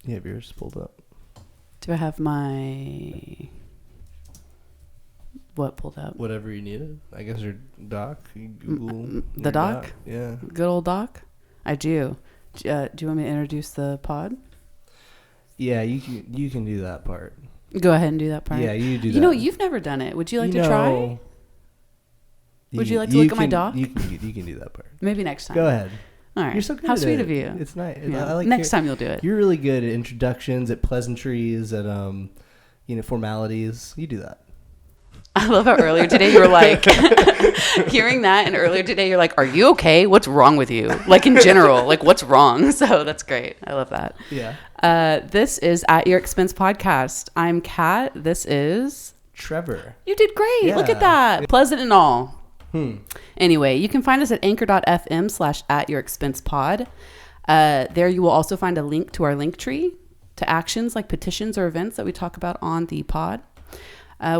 You have yours pulled up. Do I have my... What pulled up? Whatever you needed. I guess your doc. You Google the doc? Yeah. Good old doc? I do. Do you want me to introduce the pod? Yeah, you can do that part. Go ahead and do that part. Yeah, you do that. You know, you've never done it. Would you like to try? Would you like to look at my doc? You can do that part. Maybe next time. Go ahead. All right. You're so good How at sweet it. of you. It's nice. Yeah. I like next time you'll do it. You're really good at introductions, at pleasantries, at formalities. You do that. I love how earlier today you were like, hearing that, and earlier today you're like, are you okay? What's wrong with you? Like in general, like what's wrong? So that's great. I love that. Yeah. This is At Your Expense Podcast. I'm Kat. This is... Trevor. You did great. Yeah. Look at that. Pleasant and all. Anyway, you can find us at anchor.fm/atyourexpensepod. There you will also find a link to our link tree to actions like petitions or events that we talk about on the pod.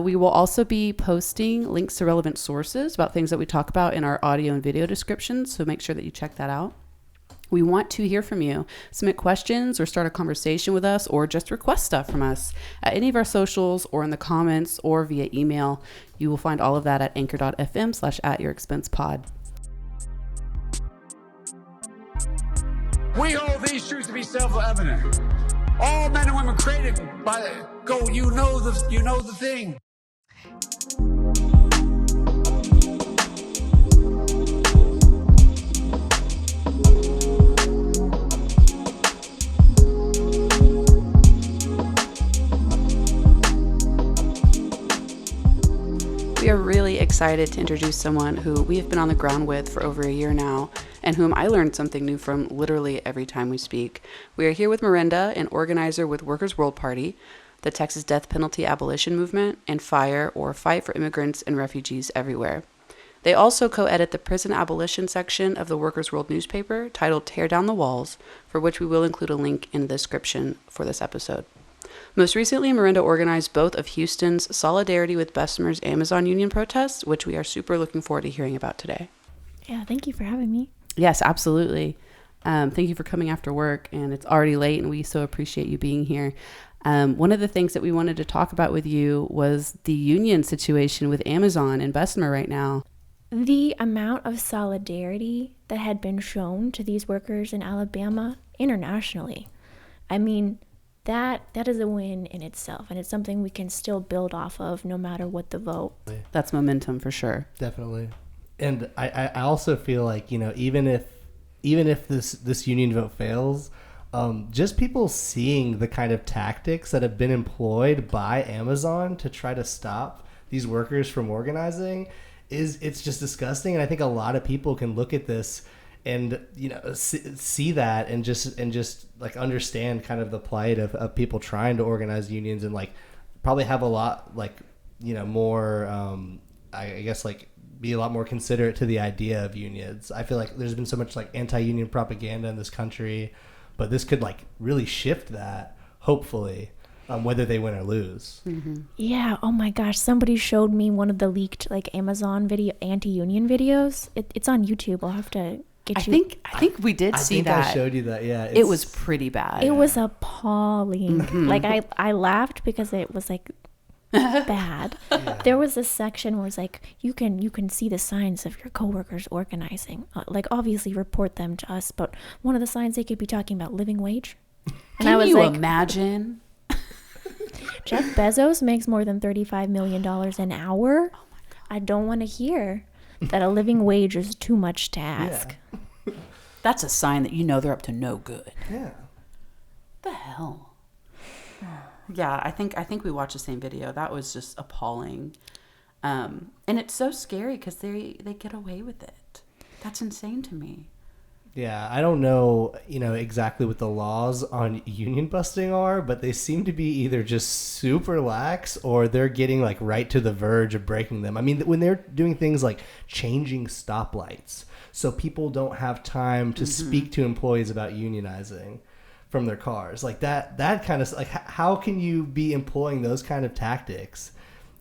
We will also be posting links to relevant sources about things that we talk about in our audio and video descriptions, so make sure that you check that out. We want to hear from you. Submit questions or start a conversation with us, or just request stuff from us at any of our socials or in the comments or via email. You will find all of that at anchor.fm/atyourexpensepod. We hold these truths to be self-evident. All men and women created by go. You know the thing. We are really excited to introduce someone who we have been on the ground with for over a year now, and whom I learned something new from literally every time we speak. We are here with Miranda, an organizer with Workers' World Party, the Texas death penalty abolition movement, and FIRE, or Fight for Immigrants and Refugees Everywhere. They also co-edit the prison abolition section of the Workers' World newspaper, titled Tear Down the Walls, for which we will include a link in the description for this episode. Most recently, Miranda organized both of Houston's Solidarity with Bessemer's Amazon Union protests, which we are super looking forward to hearing about today. Yeah, thank you for having me. Yes, absolutely. Thank you for coming after work, and it's already late, and we so appreciate you being here. One of the things that we wanted to talk about with you was the union situation with Amazon and Bessemer right now. The amount of solidarity that had been shown to these workers in Alabama internationally, I mean, that is a win in itself, and it's something we can still build off of no matter what the vote. That's momentum for sure. Definitely. And I also feel like, even if this union vote fails, just people seeing the kind of tactics that have been employed by Amazon to try to stop these workers from organizing it's just disgusting. And I think a lot of people can look at this and see that and just like understand kind of the plight of people trying to organize unions, and like probably have a lot more I guess like be a lot more considerate to the idea of unions. I feel like there's been so much like anti-union propaganda in this country, but this could like really shift that, hopefully, whether they win or lose. Mm-hmm. Yeah. Oh my gosh. Somebody showed me one of the leaked like Amazon anti-union videos. It's on YouTube. I'll have to get you. I think we did see that. I showed you that. Yeah. It was pretty bad. It was appalling. Mm-hmm. Like I laughed because it was like bad. Yeah. There was a section where it's like you can see the signs of your coworkers organizing. Like obviously report them to us, but one of the signs they could be talking about living wage. And Can you imagine? Jeff Bezos makes more than $35 million an hour. Oh my God. I don't want to hear that a living wage is too much to ask. Yeah. That's a sign that they're up to no good. Yeah. The hell? Yeah, I think we watched the same video. That was just appalling. And it's so scary because they get away with it. That's insane to me. Yeah, I don't know, exactly what the laws on union busting are, but they seem to be either just super lax or they're getting like right to the verge of breaking them. I mean, when they're doing things like changing stoplights so people don't have time to speak to employees about unionizing from their cars, like that kind of like, how can you be employing those kind of tactics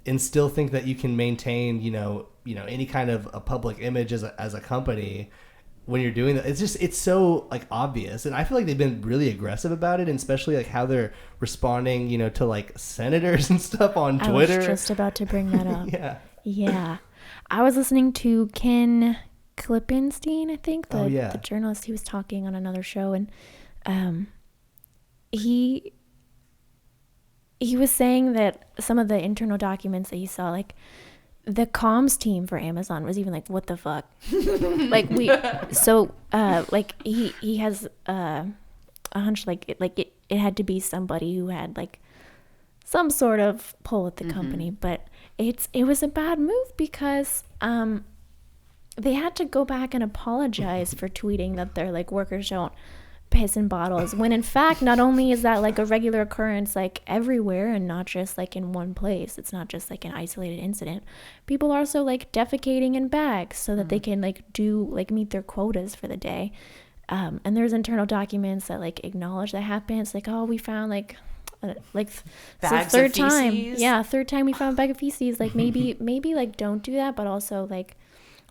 and still think that you can maintain, any kind of a public image as a company when you're doing that. It's so like obvious, and I feel like they've been really aggressive about it, and especially like how they're responding, you know, to like senators and stuff on Twitter. I was just about to bring that up. Yeah. Yeah. I was listening to Ken Klippenstein, I think, the journalist. He was talking on another show, and he was saying that some of the internal documents that he saw, like the comms team for Amazon was even like, what the fuck? Like he has a hunch like it had to be somebody who had like some sort of pull at the company, but it was a bad move because they had to go back and apologize for tweeting that their like workers don't piss in bottles, when in fact not only is that like a regular occurrence like everywhere and not just like in one place, it's not just like an isolated incident. People are also like defecating in bags so that they can like meet their quotas for the day, and there's internal documents that like acknowledge that happened. It's like, oh, we found like bags third of time feces. third time we found a bag of feces, like maybe like don't do that, but also like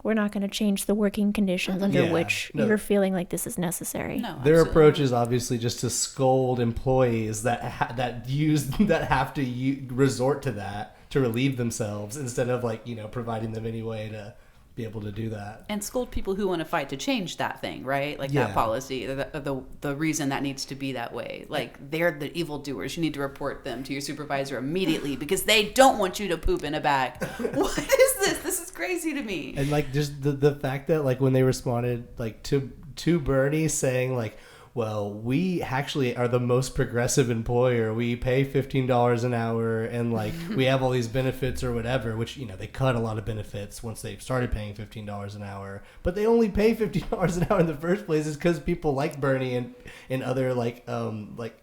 we're not going to change the working conditions under which you're feeling like this is necessary. No, their approach is obviously just to scold employees that have to resort to that to relieve themselves, instead of like, you know, providing them any way to be able to do that. And scold people who want to fight to change that thing, right? Like that policy, the reason that needs to be that way. Like, they're the evildoers. You need to report them to your supervisor immediately because they don't want you to poop in a bag. What is this? This is crazy to me. And like just the fact that like when they responded like to Bernie saying like, well, we actually are the most progressive employer. We pay $15 an hour, and like we have all these benefits or whatever, which, you know, they cut a lot of benefits once they started paying $15 an hour. But they only pay $15 an hour in the first place is because people like Bernie and other like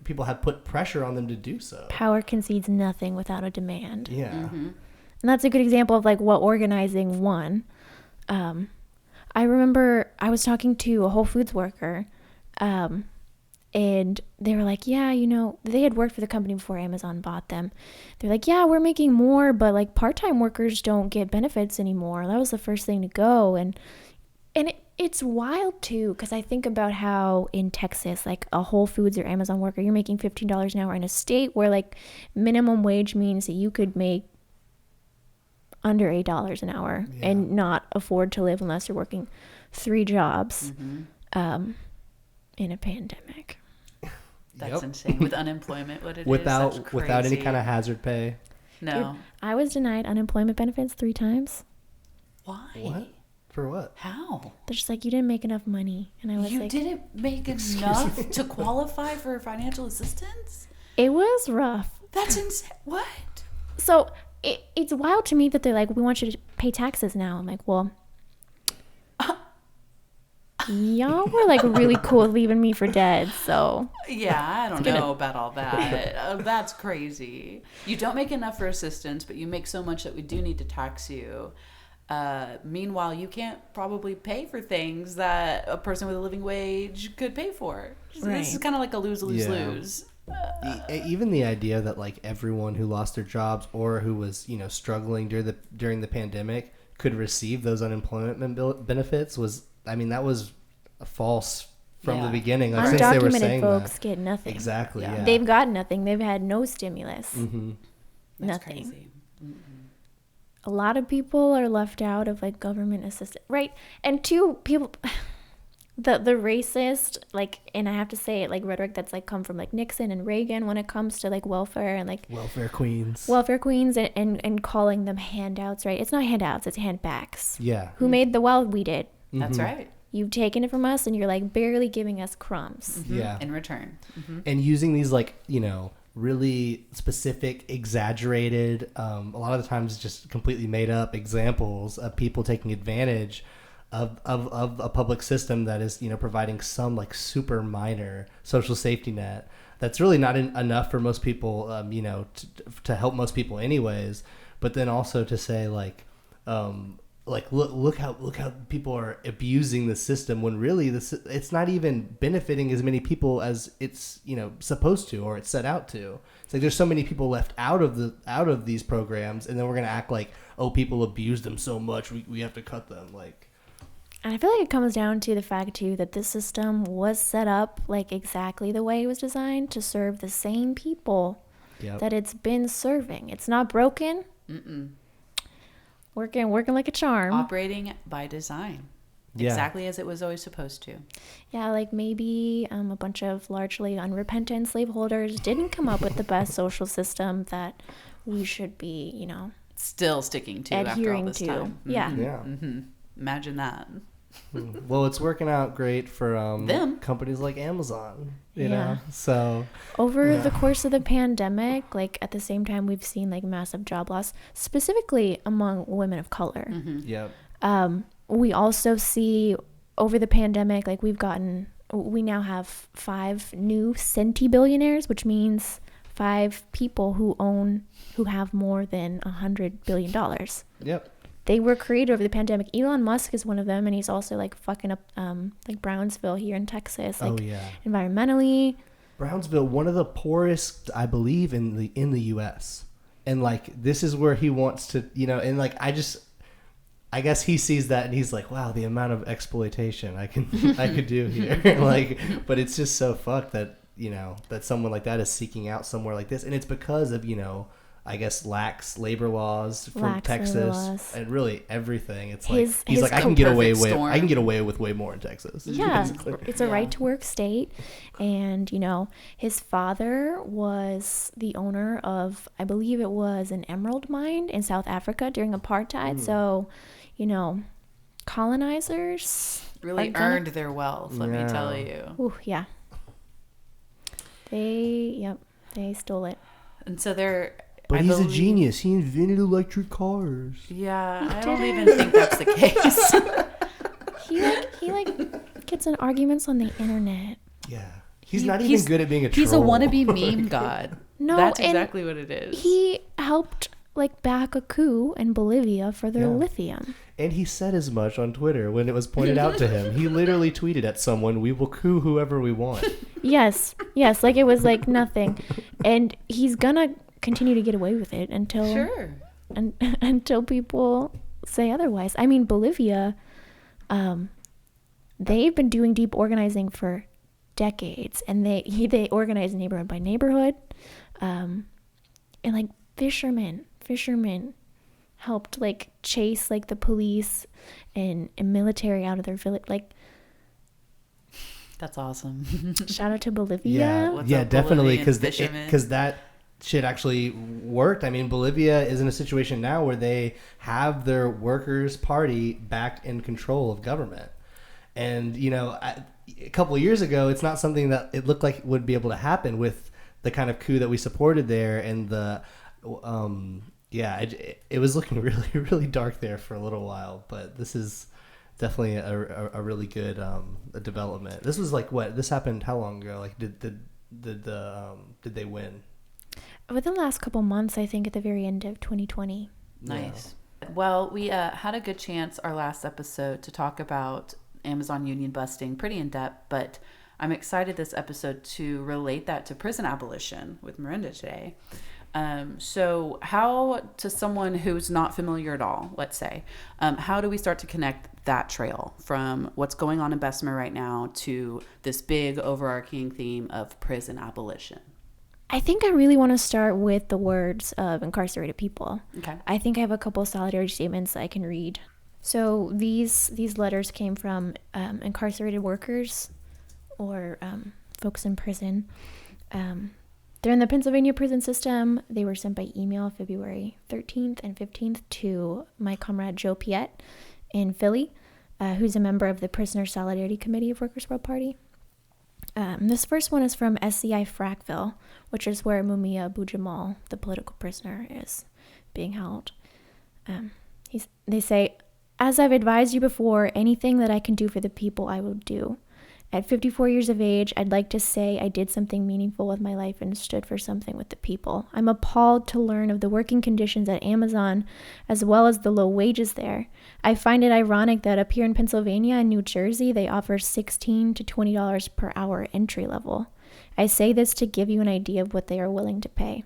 people have put pressure on them to do so. Power concedes nothing without a demand. Yeah. And that's a good example of like what organizing won. I remember I was talking to a Whole Foods worker, and they were like, yeah, you know, they had worked for the company before Amazon bought them. They're like, yeah, we're making more, but like part-time workers don't get benefits anymore. That was the first thing to go. And it's wild too, because I think about how in Texas, like a Whole Foods or Amazon worker, you're making $15 an hour in a state where like minimum wage means that you could make under $8 an hour and not afford to live unless you're working 3 jobs. In a pandemic. That's insane. With unemployment, what it is. Without any kind of hazard pay. No. Dude, I was denied unemployment benefits 3 times. Why? What? For what? How? They're just like, you didn't make enough money. And I was you like, didn't make enough to qualify for financial assistance? It was rough. That's insane. What? So it's wild to me that they're like, we want you to pay taxes now. I'm like, well, y'all were like really cool leaving me for dead, so yeah, I don't know about all that. That's crazy. You don't make enough for assistance, but you make so much that we do need to tax you. Meanwhile, you can't probably pay for things that a person with a living wage could pay for. So this is kind of like a lose-lose-lose. Even the idea that like everyone who lost their jobs or who was, you know, struggling during the pandemic could receive those unemployment benefits was, I mean, that was a false from the beginning. Like, since they were saying folks that. Get nothing. Exactly. Yeah. They've got nothing. They've had no stimulus. Mm-hmm. That's nothing. Crazy. A lot of people are left out of like government assistance, right? And 2 people, the racist, like, and I have to say it, like rhetoric that's like come from like Nixon and Reagan when it comes to like welfare and like welfare queens and calling them handouts, right? It's not handouts, it's handbacks. Yeah. Who made the wealth? We did. That's right. You've taken it from us and you're like barely giving us crumbs. Yeah. In return. And using these like, you know, really specific, exaggerated, a lot of the times just completely made up examples of people taking advantage of a public system that is, you know, providing some like super minor social safety net that's really not enough for most people, you know, to help most people anyways. But then also to say like look how people are abusing the system when really it's not even benefiting as many people as it's, you know, supposed to, or it's set out to. It's like there's so many people left out of these programs, and then we're gonna act like, oh, people abuse them so much we have to cut them. Like, And I feel like it comes down to the fact, too, that this system was set up like exactly the way it was designed to serve the same people that it's been serving. It's not broken. Working like a charm. Operating by design. Exactly as it was always supposed to. Yeah, like maybe a bunch of largely unrepentant slaveholders didn't come up with the best social system that we should be, you know, still sticking to after all this time. Yeah. Imagine that. Well, it's working out great for them companies like Amazon, you know. So over the course of the pandemic, like at the same time, we've seen like massive job loss, specifically among women of color. We also see over the pandemic, like we now have 5 new centibillionaires, which means 5 people who have more than $100 billion. Yep. They were created over the pandemic. Elon Musk is one of them, and he's also like fucking up like Brownsville here in Texas, like environmentally. Brownsville, one of the poorest, I believe, in the U.S. And like this is where he wants to, you know, and like I guess he sees that and he's like, wow, the amount of exploitation I could do here. Like, but it's just so fucked that, you know, that someone like that is seeking out somewhere like this. And it's because of, you know, I guess lax labor laws from Texas and really everything. It's like he's like I can get away with way more in Texas. Yeah, it's a right to work state, and you know his father was the owner of, I believe it was an emerald mine in South Africa during apartheid. So, you know, colonizers really earned their wealth. Let me tell you. Ooh, yeah. They stole it, and so they're. But he's a genius. He invented electric cars. Yeah, I don't even think that's the case. he like gets in arguments on the internet. Yeah. He's not even good at being a troll. He's a wannabe meme god. No, that's exactly what it is. He helped like back a coup in Bolivia for their lithium. And he said as much on Twitter when it was pointed out to him. He literally tweeted at someone, "We will coup whoever we want." Yes, like it was like nothing. And he's gonna continue to get away with it until until people say otherwise. I mean, Bolivia, they've been doing deep organizing for decades, and they organize neighborhood by neighborhood, and like fishermen helped like chase like the police and military out of their village. Like, that's awesome. Shout out to Bolivia. Yeah, definitely, because that shit actually worked. I mean, Bolivia is in a situation now where they have their workers' party back in control of government. And, you know, a couple of years ago, it's not something that it looked like would be able to happen with the kind of coup that we supported there. And it was looking really, really dark there for a little while. But this is definitely a really good development. This was like, this happened how long ago? Like, did they win? Within the last couple months, I think at the very end of 2020. Nice. Yeah. Well, we had a good chance our last episode to talk about Amazon union busting pretty in depth, but I'm excited this episode to relate that to prison abolition with Miranda today. So how, to someone who's not familiar at all, let's say, how do we start to connect that trail from what's going on in Bessemer right now to this big overarching theme of prison abolition? I think I really want to start with the words of incarcerated people. Okay. I think I have a couple of solidarity statements I can read. So these letters came from incarcerated workers or folks in prison. They're in the Pennsylvania prison system. They were sent by email February 13th and 15th to my comrade Joe Piet in Philly, who's a member of the Prisoner Solidarity Committee of Workers' World Party. This first one is from SCI Frackville, which is where Mumia Abu-Jamal, the political prisoner, is being held. They say, "As I've advised you before, anything that I can do for the people, I will do. At 54 years of age, I'd like to say I did something meaningful with my life and stood for something with the people. I'm appalled to learn of the working conditions at Amazon, as well as the low wages there. I find it ironic that up here in Pennsylvania and New Jersey, they offer $16 to $20 per hour entry level. I say this to give you an idea of what they are willing to pay.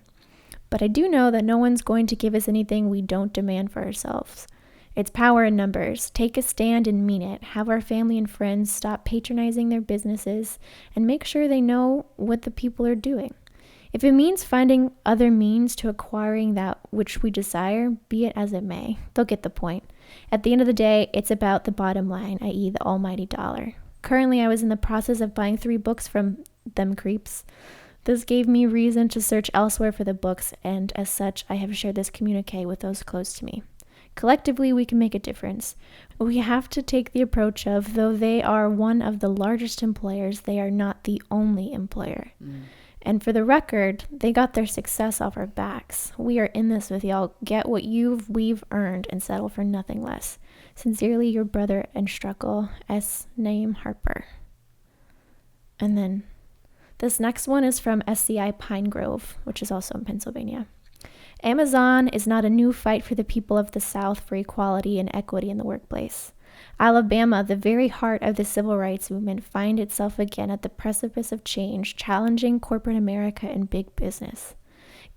But I do know that no one's going to give us anything we don't demand for ourselves. It's power in numbers. Take a stand and mean it. Have our family and friends stop patronizing their businesses and make sure they know what the people are doing. If it means finding other means to acquiring that which we desire, be it as it may, they'll get the point. At the end of the day, it's about the bottom line, i.e. the almighty dollar. Currently, I was in the process of buying 3 books from them creeps. This gave me reason to search elsewhere for the books, and as such, I have shared this communique with those close to me. Collectively, we can make a difference. We have to take the approach of, though they are one of the largest employers, they are not the only employer. And for the record, they got their success off our backs. We are in this with y'all. Get what we've earned and settle for nothing less. Sincerely, your brother and Struckle, S. Naeem Harper. And then this next one is from SCI Pine Grove, which is also in Pennsylvania. Amazon is not a new fight for the people of the South for equality and equity in the workplace. Alabama, the very heart of the civil rights movement, finds itself again at the precipice of change, challenging corporate America and big business.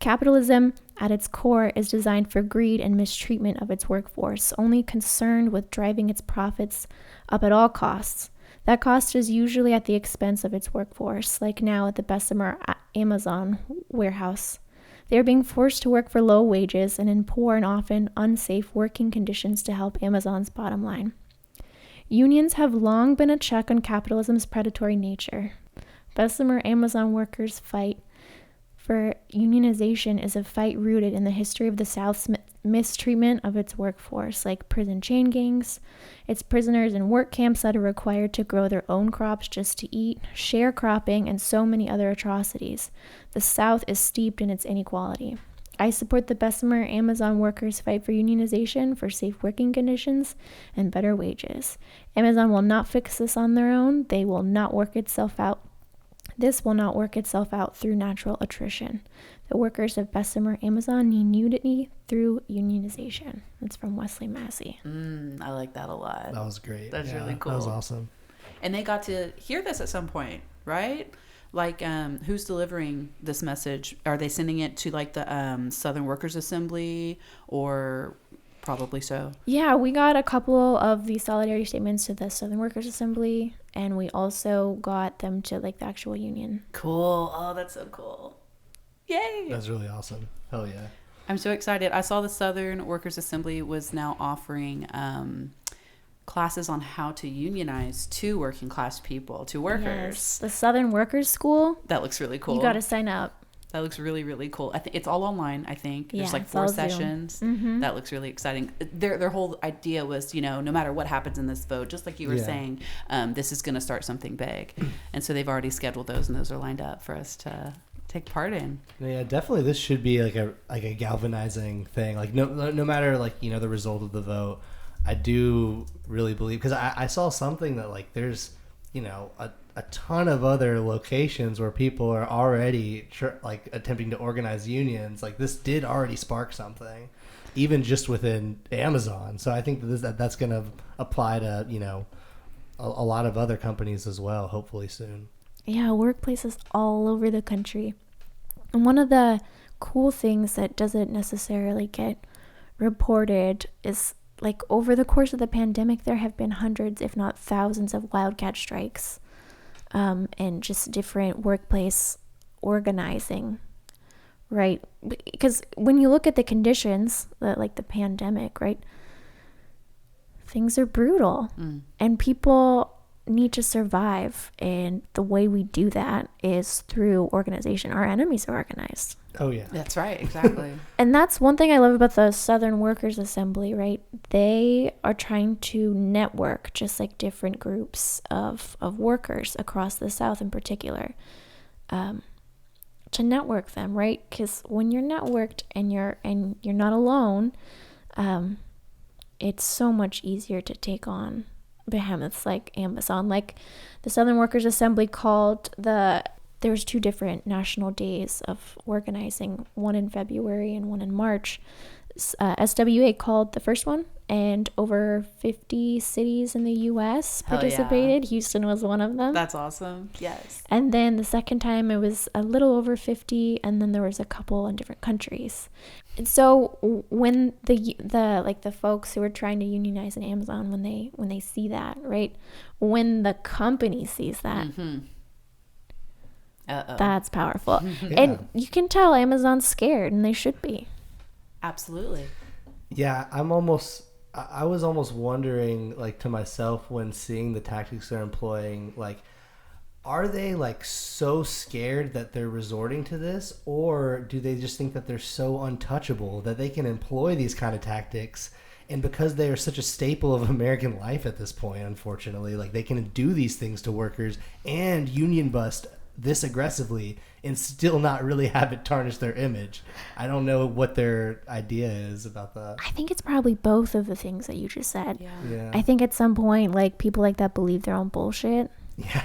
Capitalism, at its core, is designed for greed and mistreatment of its workforce, only concerned with driving its profits up at all costs. That cost is usually at the expense of its workforce, like now at the Bessemer Amazon warehouse. They are being forced to work for low wages and in poor and often unsafe working conditions to help Amazon's bottom line. Unions have long been a check on capitalism's predatory nature. Bessemer Amazon workers' fight for unionization is a fight rooted in the history of the South's mistreatment of its workforce, like prison chain gangs, its prisoners in work camps that are required to grow their own crops just to eat, sharecropping, and so many other atrocities. The South is steeped in its inequality. I support the Bessemer Amazon workers' fight for unionization, for safe working conditions, and better wages. Amazon will not fix this on their own. They will not work itself out. This will not work itself out through natural attrition. The workers of Bessemer Amazon need unity through unionization. That's from Wesley Massey. I like that a lot. That was great. That's really cool. That was awesome. And they got to hear this at some point, right? Like, who's delivering this message? Are they sending it to like the Southern Workers Assembly, or probably so? Yeah, we got a couple of the solidarity statements to the Southern Workers Assembly, and we also got them to like the actual union. Cool. Oh, that's so cool. Yay. That's really awesome. Hell yeah. I'm so excited. I saw the Southern Workers Assembly was now offering classes on how to unionize to working class people, to workers. Yes, the Southern Workers School. That looks really cool. You got to sign up. That looks really, really cool. I think it's all online. I think there's like 4 sessions. Mm-hmm. That looks really exciting. Their whole idea was, no matter what happens in this vote, just like you were saying, this is going to start something big. And so they've already scheduled those, and those are lined up for us to take part in. Yeah, definitely. This should be like a galvanizing thing. Like no matter like the result of the vote. I do really believe, because I saw something that like there's a ton of other locations where people are already like attempting to organize unions. Like this did already spark something, even just within Amazon. So I think that's going to apply to a lot of other companies as well, hopefully soon. Yeah, workplaces all over the country. And one of the cool things that doesn't necessarily get reported is, like, over the course of the pandemic, there have been hundreds, if not thousands, of wildcat strikes, and just different workplace organizing, right? Because when you look at the conditions, like the pandemic, right, things are brutal, and people need to survive, and the way we do that is through organization. Our enemies are organized. Oh yeah, that's right, exactly. And that's one thing I love about the Southern Workers Assembly, right? They are trying to network just like different groups of workers across the South in particular, to network them, right? Because when you're networked and you're not alone, it's so much easier to take on behemoths like Amazon. Like the Southern Workers Assembly there was 2 different national days of organizing, one in February and one in March. SWA called the first one and over 50 cities in the U.S. Hell participated. yeah. Houston was one of them. That's awesome. Yes. And then the second time it was a little over 50, and then there was a couple in different countries. And so when the folks who are trying to unionize in Amazon, when they see that, right, when the company sees that, that's powerful. Yeah. And you can tell Amazon's scared, and they should be. Absolutely. Yeah, I was almost wondering, like, to myself when seeing the tactics they're employing, like, are they, like, so scared that they're resorting to this, or do they just think that they're so untouchable that they can employ these kind of tactics, and because they are such a staple of American life at this point, unfortunately, like, they can do these things to workers and union bust this aggressively and still not really have it tarnish their image? I don't know what their idea is about that. I think it's probably both of the things that you just said. Yeah. I think at some point, like, people like that believe their own bullshit. Yeah.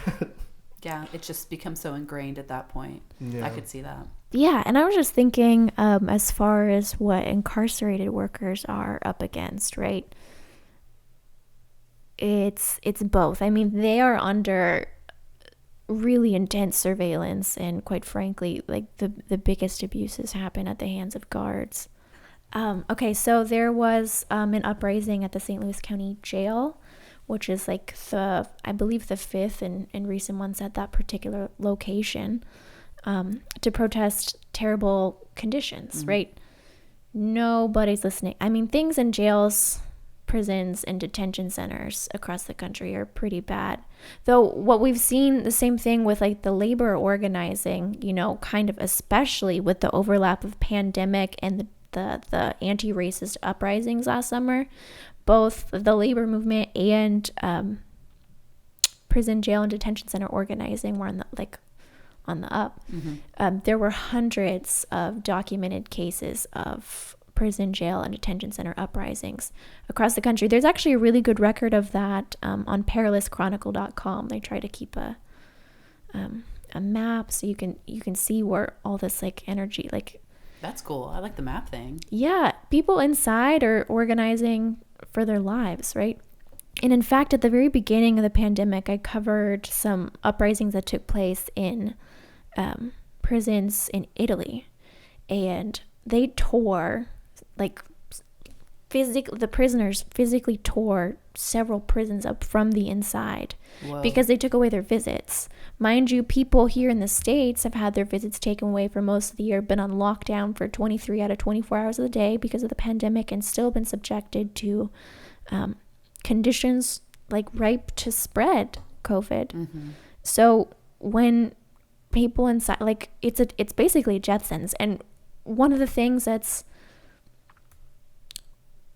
Yeah, it just becomes so ingrained at that point. Yeah. I could see that. Yeah, and I was just thinking, as far as what incarcerated workers are up against, right? It's both. I mean, they are under really intense surveillance, and quite frankly, like, the biggest abuses happen at the hands of guards. Okay, so there was an uprising at the St. Louis County Jail, which is like I believe the fifth in recent months at that particular location, to protest terrible conditions, right? Nobody's listening. I mean, things in jails, prisons, and detention centers across the country are pretty bad. Though what we've seen, the same thing with, like, the labor organizing, you know, kind of especially with the overlap of pandemic and the anti-racist uprisings last summer, both the labor movement and prison, jail, and detention center organizing were on the up. There were hundreds of documented cases of prison, jail, and detention center uprisings across the country. There's actually a really good record of that on perilouschronicle.com. They try to keep a map so you can see where all this, like, energy, like. That's cool. I like the map thing. Yeah, people inside are organizing for their lives, right? And in fact, at the very beginning of the pandemic, I covered some uprisings that took place in prisons in Italy, and they tore, like, the prisoners physically tore several prisons up from the inside. Whoa. Because they took away their visits. Mind you, people here in the States have had their visits taken away for most of the year, been on lockdown for 23 out of 24 hours of the day because of the pandemic, and still been subjected to conditions, like, ripe to spread COVID. So when people inside, like, it's basically a death sentence. And one of the things that's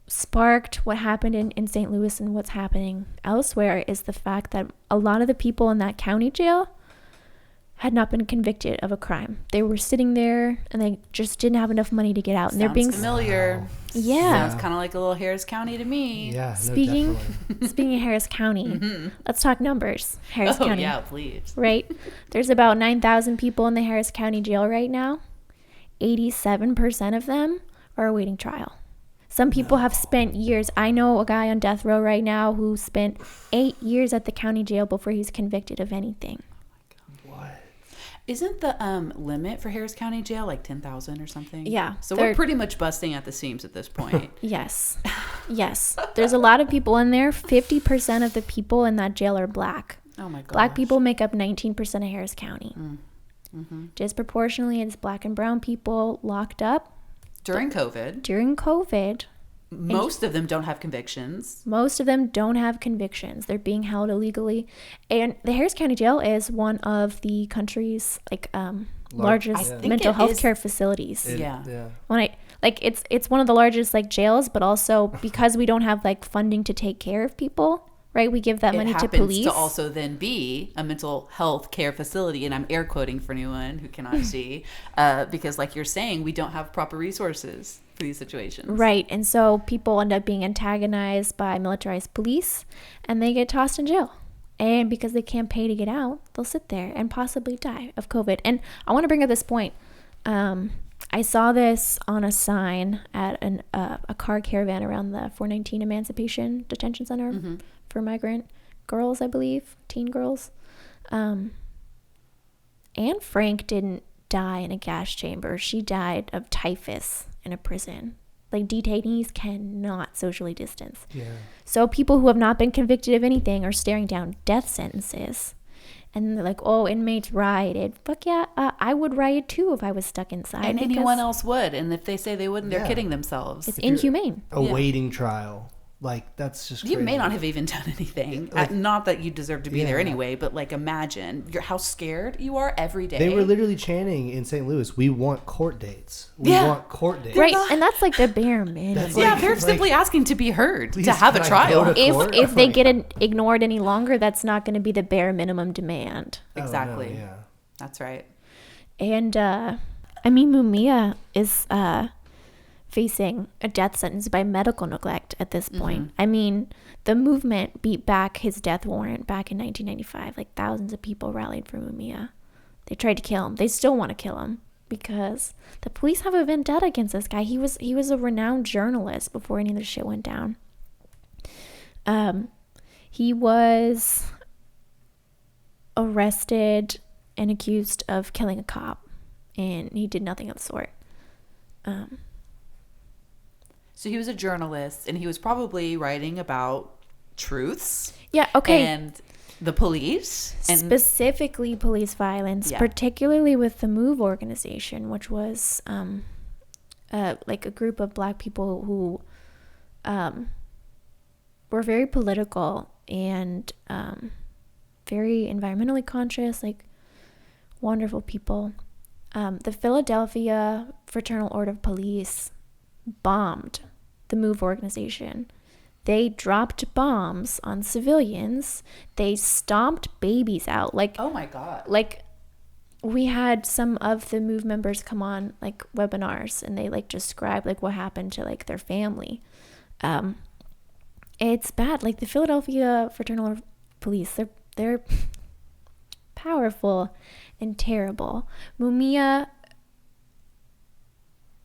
sparked what happened in St. Louis and what's happening elsewhere is the fact that a lot of the people in that county jail had not been convicted of a crime. They were sitting there and they just didn't have enough money to get out. And they're being familiar. Wow. Yeah. Sounds kind of like a little Harris County to me. Yeah. Speaking of Harris County, let's talk numbers. Harris County. Yeah, please. Right? There's about 9,000 people in the Harris County jail right now. 87% of them are awaiting trial. Some people have spent years. I know a guy on death row right now who spent 8 years at the county jail before he's convicted of anything. What? Isn't the limit for Harris County Jail like 10,000 or something? Yeah. So we're pretty much busting at the seams at this point. Yes. There's a lot of people in there. 50% of the people in that jail are black. Oh my God. Black people make up 19% of Harris County. Disproportionately, it's black and brown people locked up. During COVID. Most of them don't have convictions. They're being held illegally. And the Harris County Jail is one of the country's, like, largest mental health care facilities. It's one of the largest, like, jails, but also because we don't have, like, funding to take care of people, right? We give that money to police. It happens to also then be a mental health care facility, and I'm air quoting for anyone who cannot see, because, like you're saying, we don't have proper resources for these situations. Right, and so people end up being antagonized by militarized police, and they get tossed in jail. And because they can't pay to get out, they'll sit there and possibly die of COVID. And I want to bring up this point. I saw this on a sign at a car caravan around the 419 Emancipation Detention Center for migrant girls, I believe, teen girls. Anne Frank didn't die in a gas chamber. She died of typhus in a prison. Like, detainees cannot socially distance. Yeah. So people who have not been convicted of anything are staring down death sentences. And they're like, oh, inmates rioted. Fuck yeah, I would riot too if I was stuck inside. And anyone else would. And if they say they wouldn't, they're kidding themselves. It's inhumane. Awaiting trial. Like, that's just crazy. You may not have even done anything. Like, not that you deserve to be there anyway, but like, imagine how scared you are every day. They were literally chanting in St. Louis, we want court dates. We want court dates. Right, and that's like the bare minimum. They're simply asking to be heard, to have a trial. If they get ignored any longer, that's not going to be the bare minimum demand. Exactly. Oh, no, yeah. That's right. And, I mean, Mumia is... facing a death sentence by medical neglect at this point. I mean, the movement beat back his death warrant back in 1995. Like, thousands of people rallied for Mumia. They tried to kill him. They still want to kill him because the police have a vendetta against this guy. He was a renowned journalist before any of this shit went down. He was arrested and accused of killing a cop, and he did nothing of the sort. So he was a journalist, and he was probably writing about truths. Yeah, okay. And the police. And specifically police violence, particularly with the MOVE organization, which was like a group of Black people who were very political and very environmentally conscious, like wonderful people. The Philadelphia Fraternal Order of Police bombed the MOVE organization. They dropped bombs on civilians. They stomped babies out. Like, oh my God. Like, we had some of the MOVE members come on like webinars, and they like describe like what happened to like their family. It's bad. Like, the Philadelphia Fraternal Order of Police, they're powerful and terrible. Mumia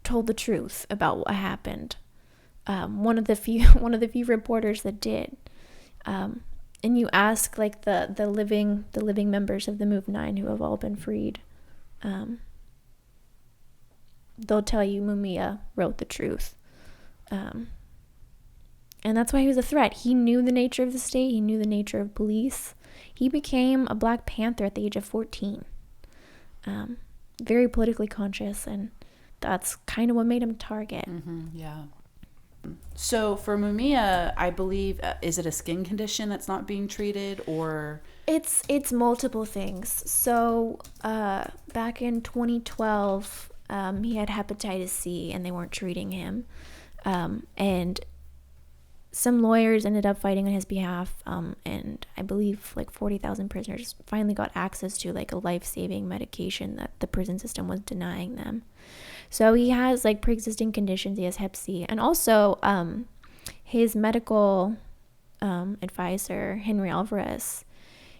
told the truth about what happened. One of the few reporters that did. And you ask like the living members of the MOVE 9 who have all been freed. They'll tell you Mumia wrote the truth. And that's why he was a threat. He knew the nature of the state. He knew the nature of police. He became a Black Panther at the age of 14. Very politically conscious, and that's kind of what made him a target. Yeah. So for Mumia, I believe, is it a skin condition that's not being treated, or? It's multiple things. So back in 2012, he had hepatitis C, and they weren't treating him. And some lawyers ended up fighting on his behalf, and I believe like 40,000 prisoners finally got access to like a life-saving medication that the prison system was denying them. So he has like pre-existing conditions. He has hep C, and also his medical advisor, Henry Alvarez,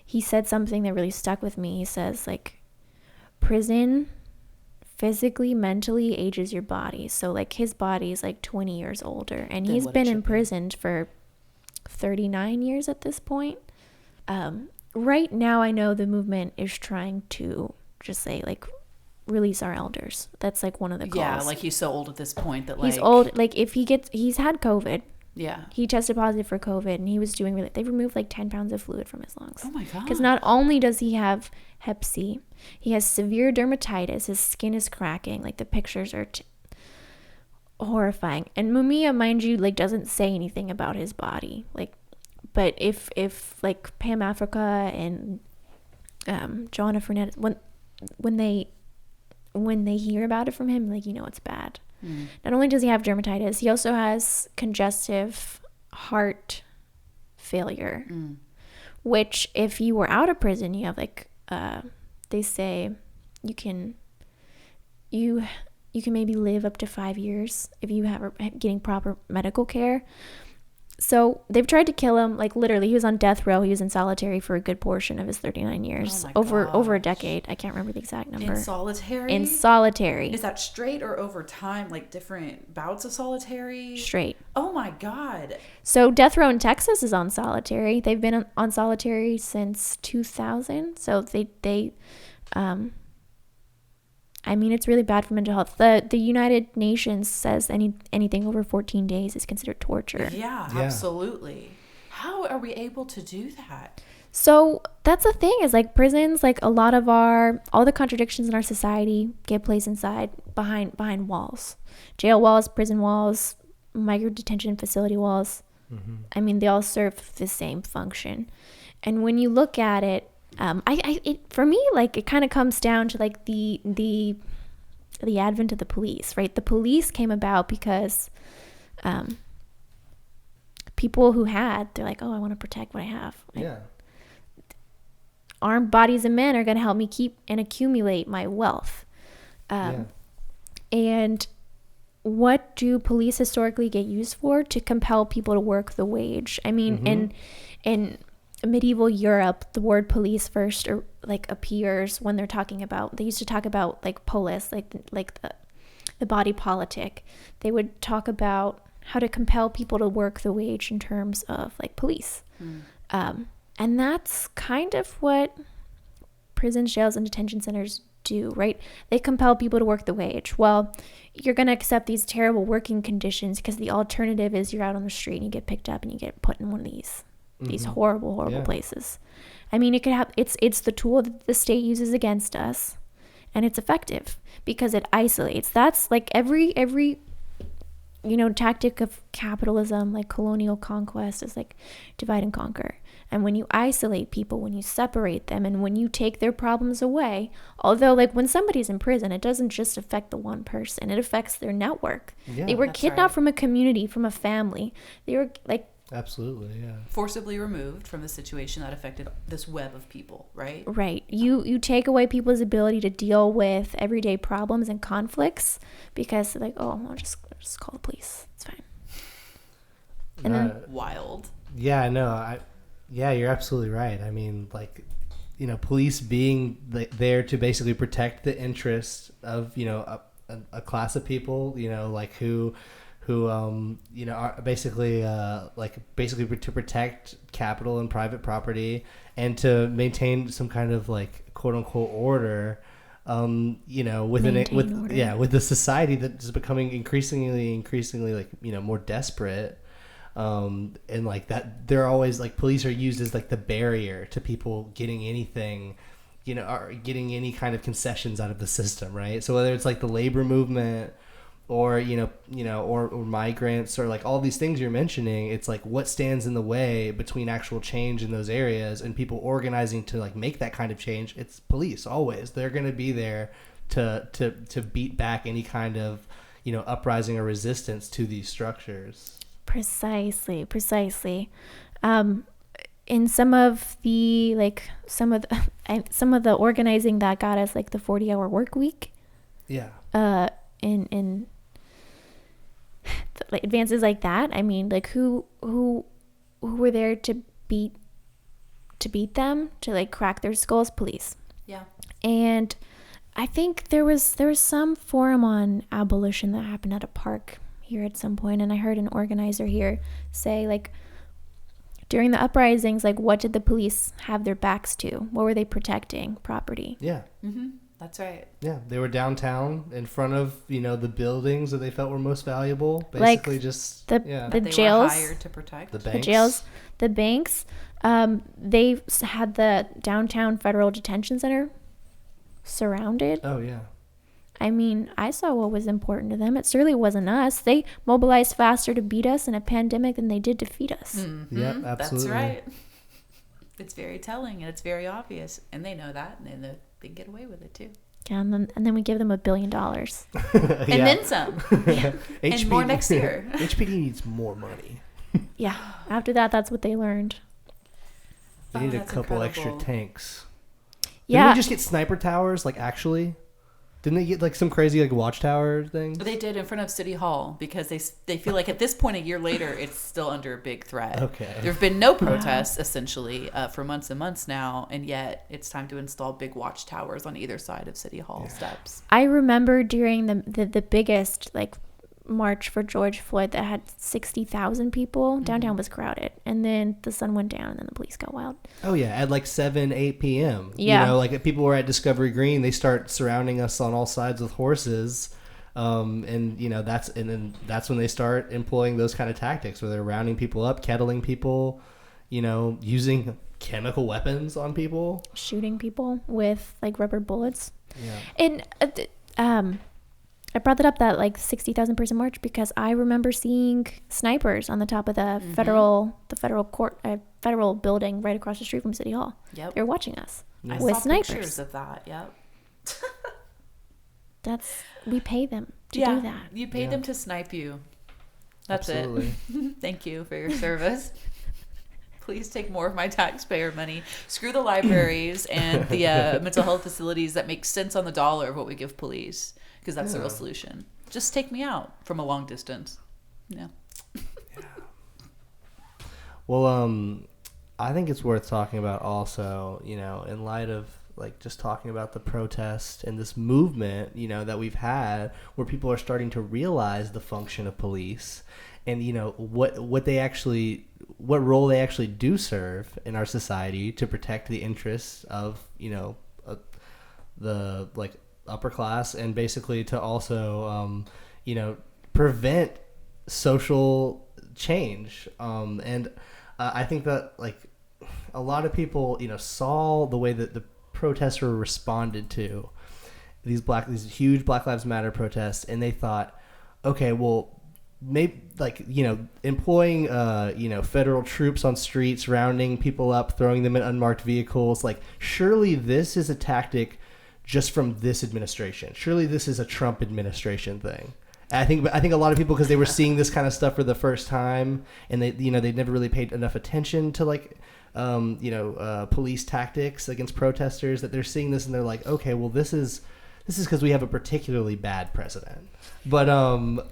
he said something that really stuck with me. He says like, prison physically, mentally ages your body. So like his body is like 20 years older, and he's been imprisoned for 39 years at this point. Right now, I know the movement is trying to just say like, release our elders. That's like one of the calls. Yeah, like he's so old at this point that like he's old. Like if he's had COVID. Yeah. He tested positive for COVID, and he was doing they removed like 10 pounds of fluid from his lungs. Oh my God. Because not only does he have hep C, he has severe dermatitis. His skin is cracking. Like the pictures are horrifying. And Mumia, mind you, like doesn't say anything about his body. Like, but if like Pam Africa and Joanna Fernandez, when they hear about it from him, like, you know, it's bad. Not only does he have dermatitis, he also has congestive heart failure, which if you were out of prison, you have like, they say you can maybe live up to 5 years if you have getting proper medical care. So they've tried to kill him. Like literally, he was on death row. He was in solitary for a good portion of his 39 years, over a decade. I can't remember the exact number. In solitary. In solitary. Is that straight or over time? Like different bouts of solitary. Straight. Oh my God. So death row in Texas is on solitary. They've been on solitary since 2000. So they I mean, it's really bad for mental health. The United Nations says anything over 14 days is considered torture. Yeah, absolutely. How are we able to do that? So that's the thing, is like prisons, like a lot of all the contradictions in our society get placed inside behind walls. Jail walls, prison walls, micro detention facility walls. Mm-hmm. I mean, they all serve the same function. And when you look at it, for me, like it kind of comes down to like the advent of the police, right? The police came about because people who they're like, oh, I want to protect what I have. Yeah. Armed bodies of men are going to help me keep and accumulate my wealth. And what do police historically get used for? To compel people to work the wage. I mean, mm-hmm. in medieval Europe, the word police first appears when they used to talk about like polis, like the body politic. They would talk about how to compel people to work the wage in terms of like police. And that's kind of what prisons, jails, and detention centers do, right? They compel people to work the wage. Well, you're going to accept these terrible working conditions because the alternative is you're out on the street and you get picked up and you get put in one of these horrible places. I mean, it could have, it's the tool that the state uses against us, and it's effective because it isolates. That's like every tactic of capitalism, like colonial conquest, is like divide and conquer. And when you isolate people, when you separate them, and when you take their problems away, although like when somebody's in prison, it doesn't just affect the one person, it affects their network. Yeah, they were kidnapped from a community, from a family. They were like, absolutely, yeah. forcibly removed from the situation that affected this web of people, right? Right. You take away people's ability to deal with everyday problems and conflicts because they're like, oh, I'll just call the police. It's fine. And then wild. Yeah, no, you're absolutely right. I mean, like, police being there to basically protect the interests of, a class of people, like who are basically to protect capital and private property and to maintain some kind of like quote unquote order, with the society that is becoming increasingly like, more desperate. And like that, they're always like, police are used as like the barrier to people getting anything, or getting any kind of concessions out of the system, right? So whether it's like the labor movement, or or migrants, or like all these things you're mentioning, it's like what stands in the way between actual change in those areas and people organizing to like make that kind of change? It's police. Always, they're going to be there to beat back any kind of uprising or resistance to these structures. Precisely. In some of the organizing that got us like the 40-hour work week. Yeah. In like advances like that, I mean, like who were there to beat them, to like crack their skulls? Police. Yeah. And I think there was some forum on abolition that happened at a park here at some point, and I heard an organizer here say, like, during the uprisings, like, what did the police have their backs to? What were they protecting? Property. Yeah. Mm-hmm. That's right. Yeah, they were downtown in front of, the buildings that they felt were most valuable. Basically, like just the jails, were hired to protect. The banks. The jails, the banks. They had the downtown federal detention center surrounded. Oh yeah. I mean, I saw what was important to them. It certainly wasn't us. They mobilized faster to beat us in a pandemic than they did to feed us. Mm-hmm. Yep, absolutely. That's right. It's very telling and it's very obvious, and they know that, and they get away with it too. Yeah, and then we give them $1 billion. And then some. Yeah. And more next year. HPD needs more money. Yeah. After that, that's what they learned. They need a couple extra tanks. Yeah. Didn't we just get sniper towers, like actually? Didn't they get like some crazy like watchtower thing? They did in front of City Hall because they feel like at this point a year later it's still under a big threat. Okay. There have been no protests essentially for months and months now, and yet it's time to install big watchtowers on either side of City Hall steps. I remember during the biggest like march for George Floyd that had 60,000 people, downtown was crowded, and then the sun went down and then the police got wild. Oh yeah, at like 8 p.m. Yeah. You know, like if people were at Discovery Green, they start surrounding us on all sides with horses. And you know, that's when they start employing those kind of tactics where they're rounding people up, kettling people, you know, using chemical weapons on people, shooting people with like rubber bullets. Yeah. And I brought that up, that like 60,000 person march, because I remember seeing snipers on the top of the federal court, federal building right across the street from City Hall. Yep. They were watching us I with saw snipers. Pictures of that. Yep. We pay them to do that. You paid them to snipe you. That's Absolutely. it. Thank you for your service. Please take more of my taxpayer money. Screw the libraries and the mental health facilities that make cents on the dollar of what we give police, because that's the real solution. Just take me out from a long distance. Yeah. Well, I think it's worth talking about also, you know, in light of like just talking about the protest and this movement, you know, that we've had where people are starting to realize the function of police and, you know, what role they actually do serve in our society to protect the interests of, you know, the like upper class, and basically to also, you know, prevent social change. And I think that like a lot of people, you know, saw the way that the protests were responded to, these huge Black Lives Matter protests, and they thought, okay, well, maybe like, you know, employing you know, federal troops on streets, rounding people up, throwing them in unmarked vehicles, like surely this is a tactic just from this administration. Surely this is a Trump administration thing. I think a lot of people, because they were seeing this kind of stuff for the first time, and they, you know, they'd never really paid enough attention to like, you know, police tactics against protesters, that they're seeing this and they're like, okay, well, this is because we have a particularly bad president. But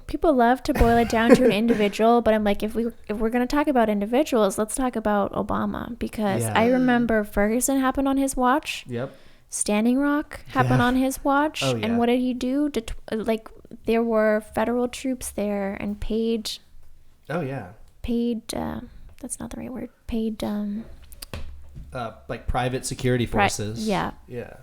people love to boil it down to an individual, but I'm like, if we're going to talk about individuals, let's talk about Obama, because I remember Ferguson happened on his watch. Yep. Standing Rock happened on his watch. Oh, yeah. And what did he do? Like, there were federal troops there and paid. Oh yeah. Paid. That's not the right word. Paid. Like private security forces. Yeah. Yeah.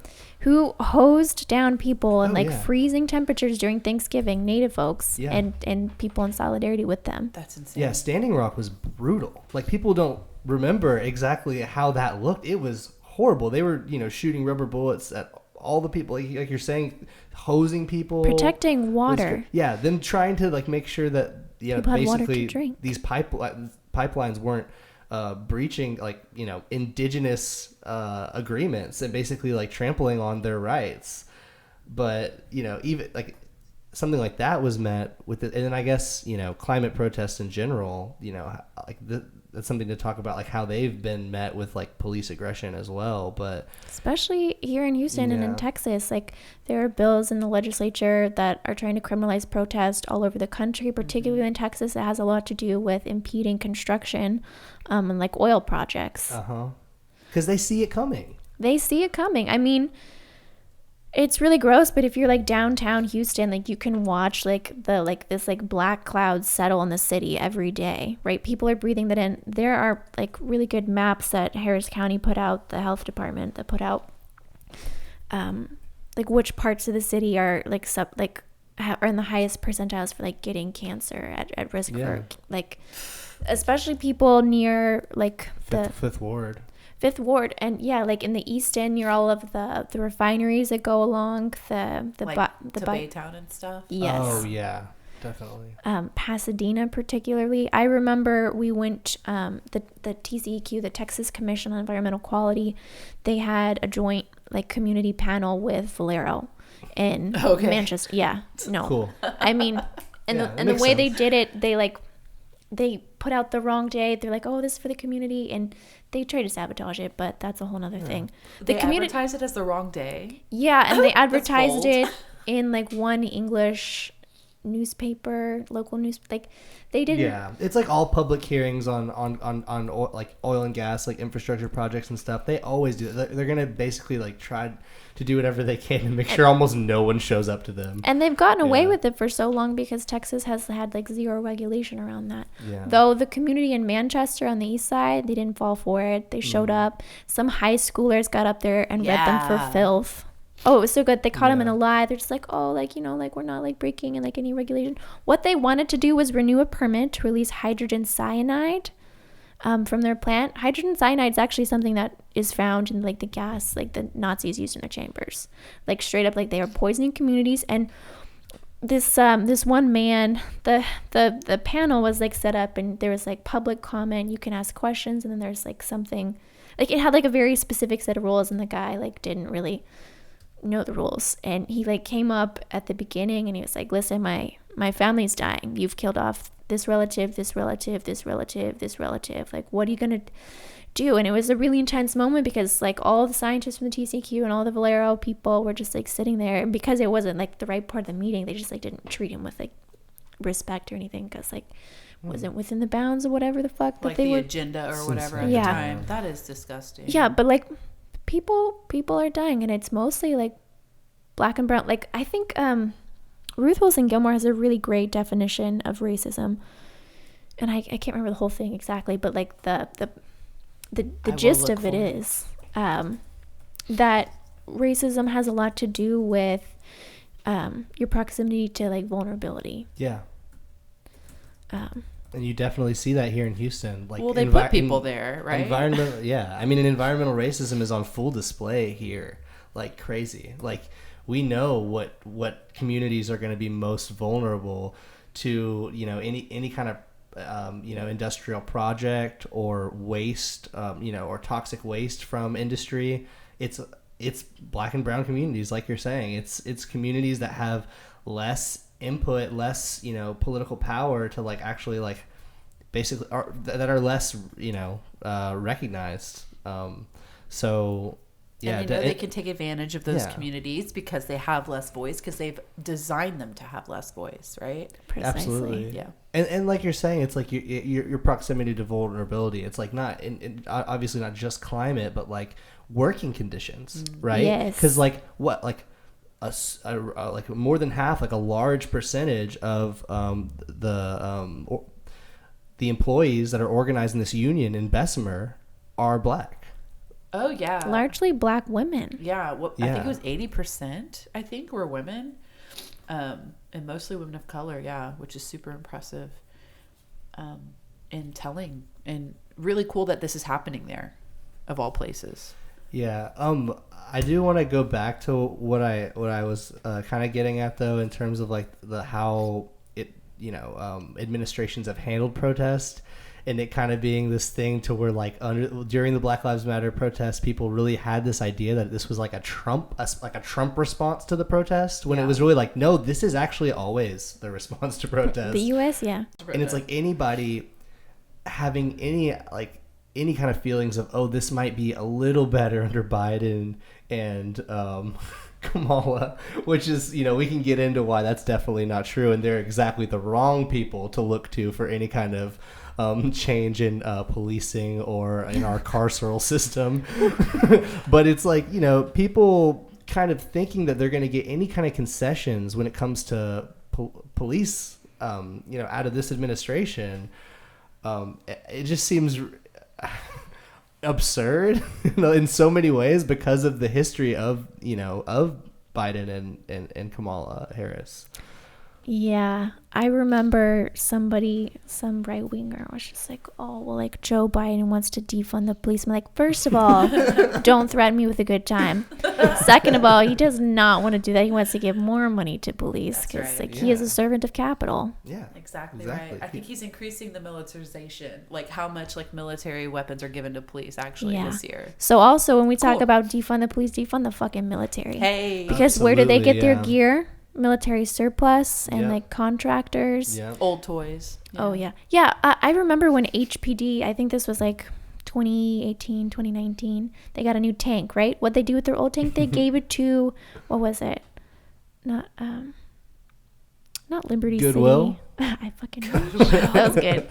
Who hosed down people in like yeah. freezing temperatures during Thanksgiving, Native folks, Yeah. and people in solidarity with them. That's insane. Yeah, Standing Rock was brutal. Like, people don't remember exactly how that looked. It was horrible. They were, you know, shooting rubber bullets at all the people, like you're saying, hosing people, Protecting water. Yeah, them trying to like make sure that, you know, People had water to basically drink. these pipelines weren't breaching, like, you know, indigenous agreements and basically like trampling on their rights. But, you know, even like something like that was met with it. And then I guess, you know, climate protests in general, you know, like that's something to talk about, like how they've been met with like police aggression as well. But especially here in Houston and in Texas, like there are bills in the legislature that are trying to criminalize protest all over the country, particularly in Texas. It has a lot to do with impeding construction and like oil projects. Because they see it coming. They see it coming. I mean, it's really gross, but if you're like downtown Houston, like you can watch like this like black clouds settle in the city every day, right? People are breathing that in. There are like really good maps that Harris County put out, the health department that put out, like which parts of the city are like are in the highest percentiles for like getting cancer, at risk for like, especially people near like the Fifth Ward. And like in the East End, near all of the refineries that go along the Baytown and stuff. Yes. Oh yeah, definitely. Pasadena particularly. I remember we went the TCEQ, the Texas Commission on Environmental Quality. They had a joint like community panel with Valero in Manchester. Yeah. No. Cool. I mean, and the way they did it, they put out the wrong day. They're like, oh, this is for the community, and they try to sabotage it, but that's a whole nother thing. They advertised it as the wrong day. Yeah, and they advertised it in like one English newspaper, local news, like they didn't. Yeah, it's like all public hearings on oil, like oil and gas, like infrastructure projects and stuff. They always do. They're gonna basically like try to do whatever they can to make sure almost no one shows up to them. And they've gotten away with it for so long because Texas has had like zero regulation around that. Yeah. Though the community in Manchester on the east side, they didn't fall for it. They showed up. Some high schoolers got up there and read them for filth. Oh, it was so good. They caught him in a lie. They're just like, oh, like, you know, like we're not like breaking in like any regulation. What they wanted to do was renew a permit to release hydrogen cyanide from their plant. Hydrogen cyanide is actually something that is found in like the gas like the Nazis used in their chambers. Like straight up, like they are poisoning communities. And this one man, the panel was like set up and there was like public comment. You can ask questions, and then there's like something like it had like a very specific set of rules, and the guy like didn't really know the rules, and he like came up at the beginning and he was like, listen, my family's dying, you've killed off this relative, this relative, this relative, this relative, like what are you gonna do? And it was a really intense moment because like all the scientists from the TCQ and all the Valero people were just like sitting there, and because it wasn't like the right part of the meeting, they just like didn't treat him with like respect or anything because like wasn't within the bounds of whatever the fuck that like they the were agenda or whatever at the time. That is disgusting. Yeah, but like people are dying, and it's mostly like black and brown. Like I think Ruth Wilson Gilmore has a really great definition of racism, and I can't remember the whole thing exactly, but like the gist of it is that racism has a lot to do with your proximity to like vulnerability. Yeah. And you definitely see that here in Houston. Like, well, they put people there, right? Environmental, yeah. I mean, environmental racism is on full display here, like crazy. Like, we know what communities are going to be most vulnerable to, you know, any kind of, you know, industrial project or waste, you know, or toxic waste from industry. It's black and brown communities, like you're saying. It's communities that have less input, less, you know, political power to like actually like basically that are less, you know, recognized. So yeah, and they can take advantage of those communities because they have less voice, because they've designed them to have less voice, right? Precisely. Absolutely. Yeah. And like you're saying, it's like your proximity to vulnerability. It's like not obviously not just climate, but like working conditions, right? Yes. Because like what like like more than half, like a large percentage of the employees that are organized in this union in Bessemer are black. Oh yeah, largely black women. Yeah, I think it was 80%. I think were women, and mostly women of color. Yeah, which is super impressive, and telling, and really cool that this is happening there, of all places. Yeah. I do want to go back to what I was kind of getting at though, in terms of like how it, you know, administrations have handled protest, and it kind of being this thing to where like during the Black Lives Matter protests, people really had this idea that this was like a Trump response to the protest, when it was really like, no, this is actually always the response to protest. The U.S. Yeah. And it's like anybody having any kind of feelings of, oh, this might be a little better under Biden and Kamala, which is, you know, we can get into why that's definitely not true, and they're exactly the wrong people to look to for any kind of change in policing or in our carceral system. But it's like, you know, people kind of thinking that they're going to get any kind of concessions when it comes to police, you know, out of this administration. It just seems absurd in so many ways because of the history of, you know, of Biden and Kamala Harris. Yeah, I remember some right winger was just like, oh, well, like Joe Biden wants to defund the police. I'm like, first of all, don't threaten me with a good time. Second of all, he does not want to do that. He wants to give more money to police because he is a servant of capital. Yeah, exactly. Right. I think he's increasing the militarization, like how much like military weapons are given to police actually this year. So also when we talk about defund the police, defund the fucking military. Hey, because where do they get their gear? Military surplus and like contractors. Old toys. Oh yeah. I remember when HPD, I think this was like 2018 2019, they got a new tank, right? What they do with their old tank, they gave it to, what was it, not Liberty Goodwill? City. I fucking that was good.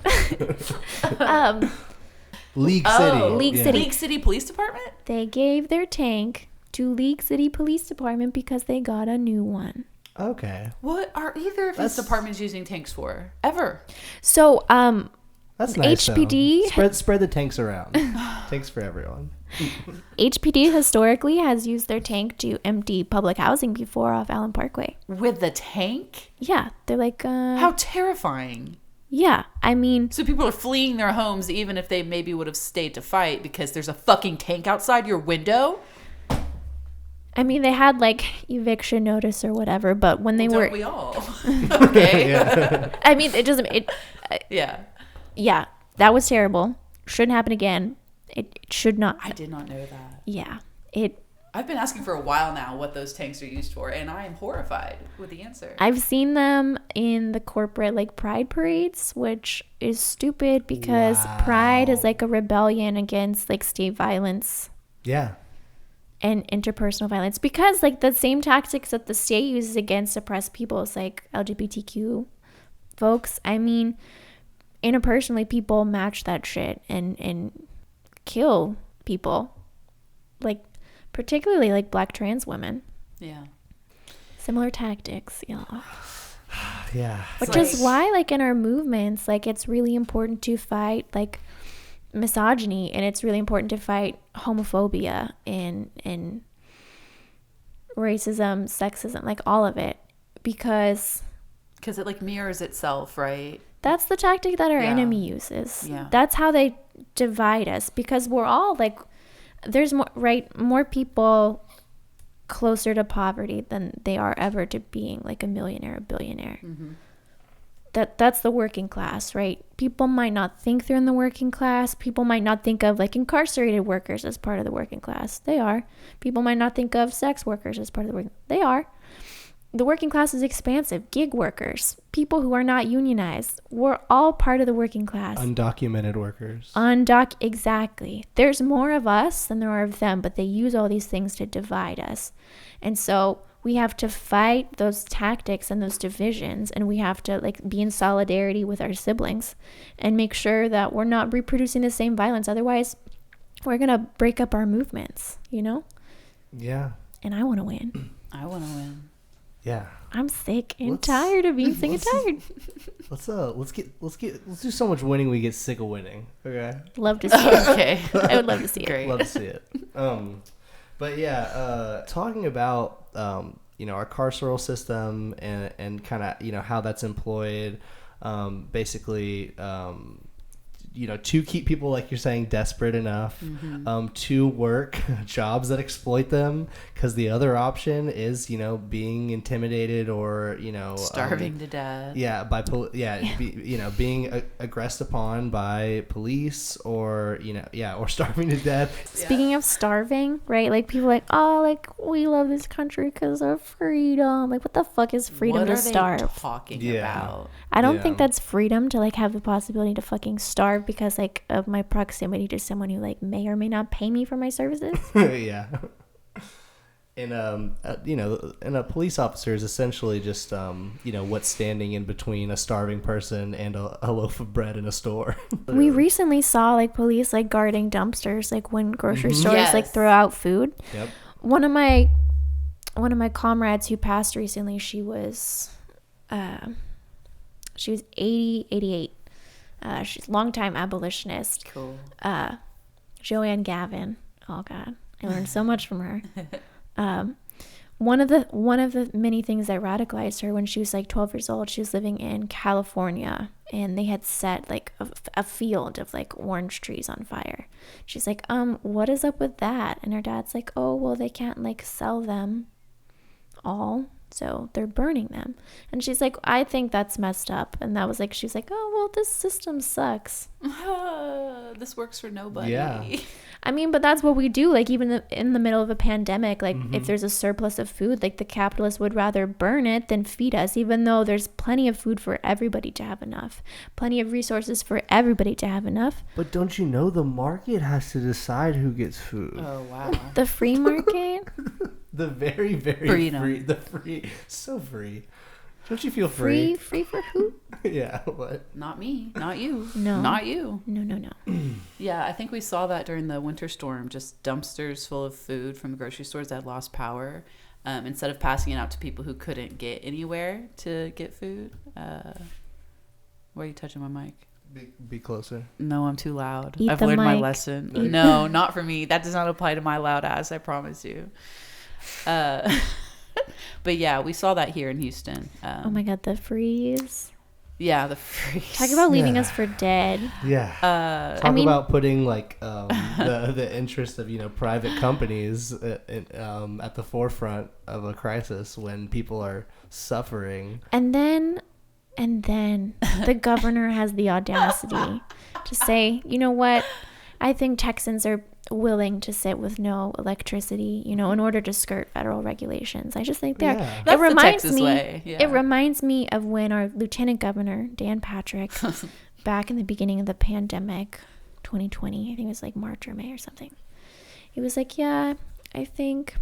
League City. League City. League City Police Department? They gave their tank to League City Police Department because they got a new one. Okay. What are either of these departments using tanks for? Ever? So, That's nice. HPD Spread the tanks around. Tanks for everyone. HPD historically has used their tank to empty public housing before off Allen Parkway. With the tank? Yeah, they're like How terrifying. Yeah, I mean, so people are fleeing their homes even if they maybe would have stayed to fight because there's a fucking tank outside your window? I mean, they had like eviction notice or whatever, but when they were, we all? Okay. Yeah. I mean, it doesn't. Yeah. Yeah, that was terrible. Shouldn't happen again. It should not. I did not know that. Yeah, I've been asking for a while now what those tanks are used for, and I am horrified with the answer. I've seen them in the corporate like pride parades, which is stupid because pride is like a rebellion against like state violence. Yeah. And interpersonal violence, because like the same tactics that the state uses against oppressed people is like LGBTQ folks. I mean, interpersonally, people match that shit and kill people, like particularly like Black trans women. Yeah. Similar tactics, y'all. Yeah. Which is why, like in our movements, like it's really important to fight like misogyny, and it's really important to fight homophobia and racism, sexism, like all of it, because it like mirrors itself, right? that's the tactic that our enemy uses. Yeah. That's how they divide us, because we're all like, there's more people closer to poverty than they are ever to being like a millionaire, a billionaire. Mm-hmm. That's the working class, right? People might not think they're in the working class. People might not think of like incarcerated workers as part of the working class. They are. People might not think of sex workers as part of the working. They are. The working class is expansive. Gig workers, people who are not unionized, we're all part of the working class. Undocumented workers. Exactly. There's more of us than there are of them, but they use all these things to divide us. And so we have to fight those tactics and those divisions, and we have to like be in solidarity with our siblings and make sure that we're not reproducing the same violence. Otherwise, we're going to break up our movements, you know? Yeah. And I want to win. I want to win. Yeah. I'm sick and tired of being sick and tired. Let's do so much winning we get sick of winning. Okay. Love to see it. Okay. I would love to see it. Great. Love to see it. But yeah, talking about our carceral system and kind of how that's employed, basically to keep people, like you're saying, desperate enough to work jobs that exploit them, because the other option is being intimidated or starving to death. Being aggressed upon by police or or starving to death. Speaking of starving, right? Like people like, oh, like we love this country because of freedom. Like what the fuck is freedom What to are they starve? talking about? I don't think that's freedom to like have the possibility to fucking starve because like of my proximity to someone who like may or may not pay me for my services. Yeah. And and a police officer is essentially just what's standing in between a starving person and a loaf of bread in a store. We recently saw like police like guarding dumpsters, like when grocery stores like throw out food. Yep. One of my comrades who passed recently, she was 88. She's a longtime abolitionist. Cool. Joanne Gavin. Oh God, I learned so much from her. One of the many things that radicalized her, when she was like 12 years old, she was living in California, and they had set like a field of like orange trees on fire. She's like, what is up with that? And her dad's like, oh, well, they can't like sell them all, so they're burning them. And she's like, I think that's messed up. And that was like, she's like, oh, well, this system sucks. This works for nobody. Yeah. I mean, but that's what we do. Like even in the middle of a pandemic, like if there's a surplus of food, like the capitalists would rather burn it than feed us, even though there's plenty of food for everybody to have enough, plenty of resources for everybody to have enough. But don't you know the market has to decide who gets food? Oh, wow. The free market? The very, very Freedom. free. The free. So free. Don't you feel free? Free for who? Yeah, what? Not me. Not you. No. Not you. No. Yeah, I think we saw that during the winter storm. Just dumpsters full of food from grocery stores that had lost power. Instead of passing it out to people who couldn't get anywhere to get food. Why are you touching my mic? Be closer. No, I'm too loud. Eat I've the learned my mic. lesson. No, not for me. That does not apply to my loud ass, I promise you. But yeah, we saw that here in Houston. Oh my God, the freeze. Yeah, the freeze. Talk about leaving Yeah. us for dead. Yeah. Talk about putting like the interest of private companies at the forefront of a crisis when people are suffering. And then the governor has the audacity to say, you know what? I think Texans are willing to sit with no electricity, in order to skirt federal regulations. I just think Yeah. That's it reminds the Texas me. way. Yeah. It reminds me of when our Lieutenant Governor Dan Patrick, back in the beginning of the pandemic, 2020, I think it was like March or May or something. He was like, "Yeah, I think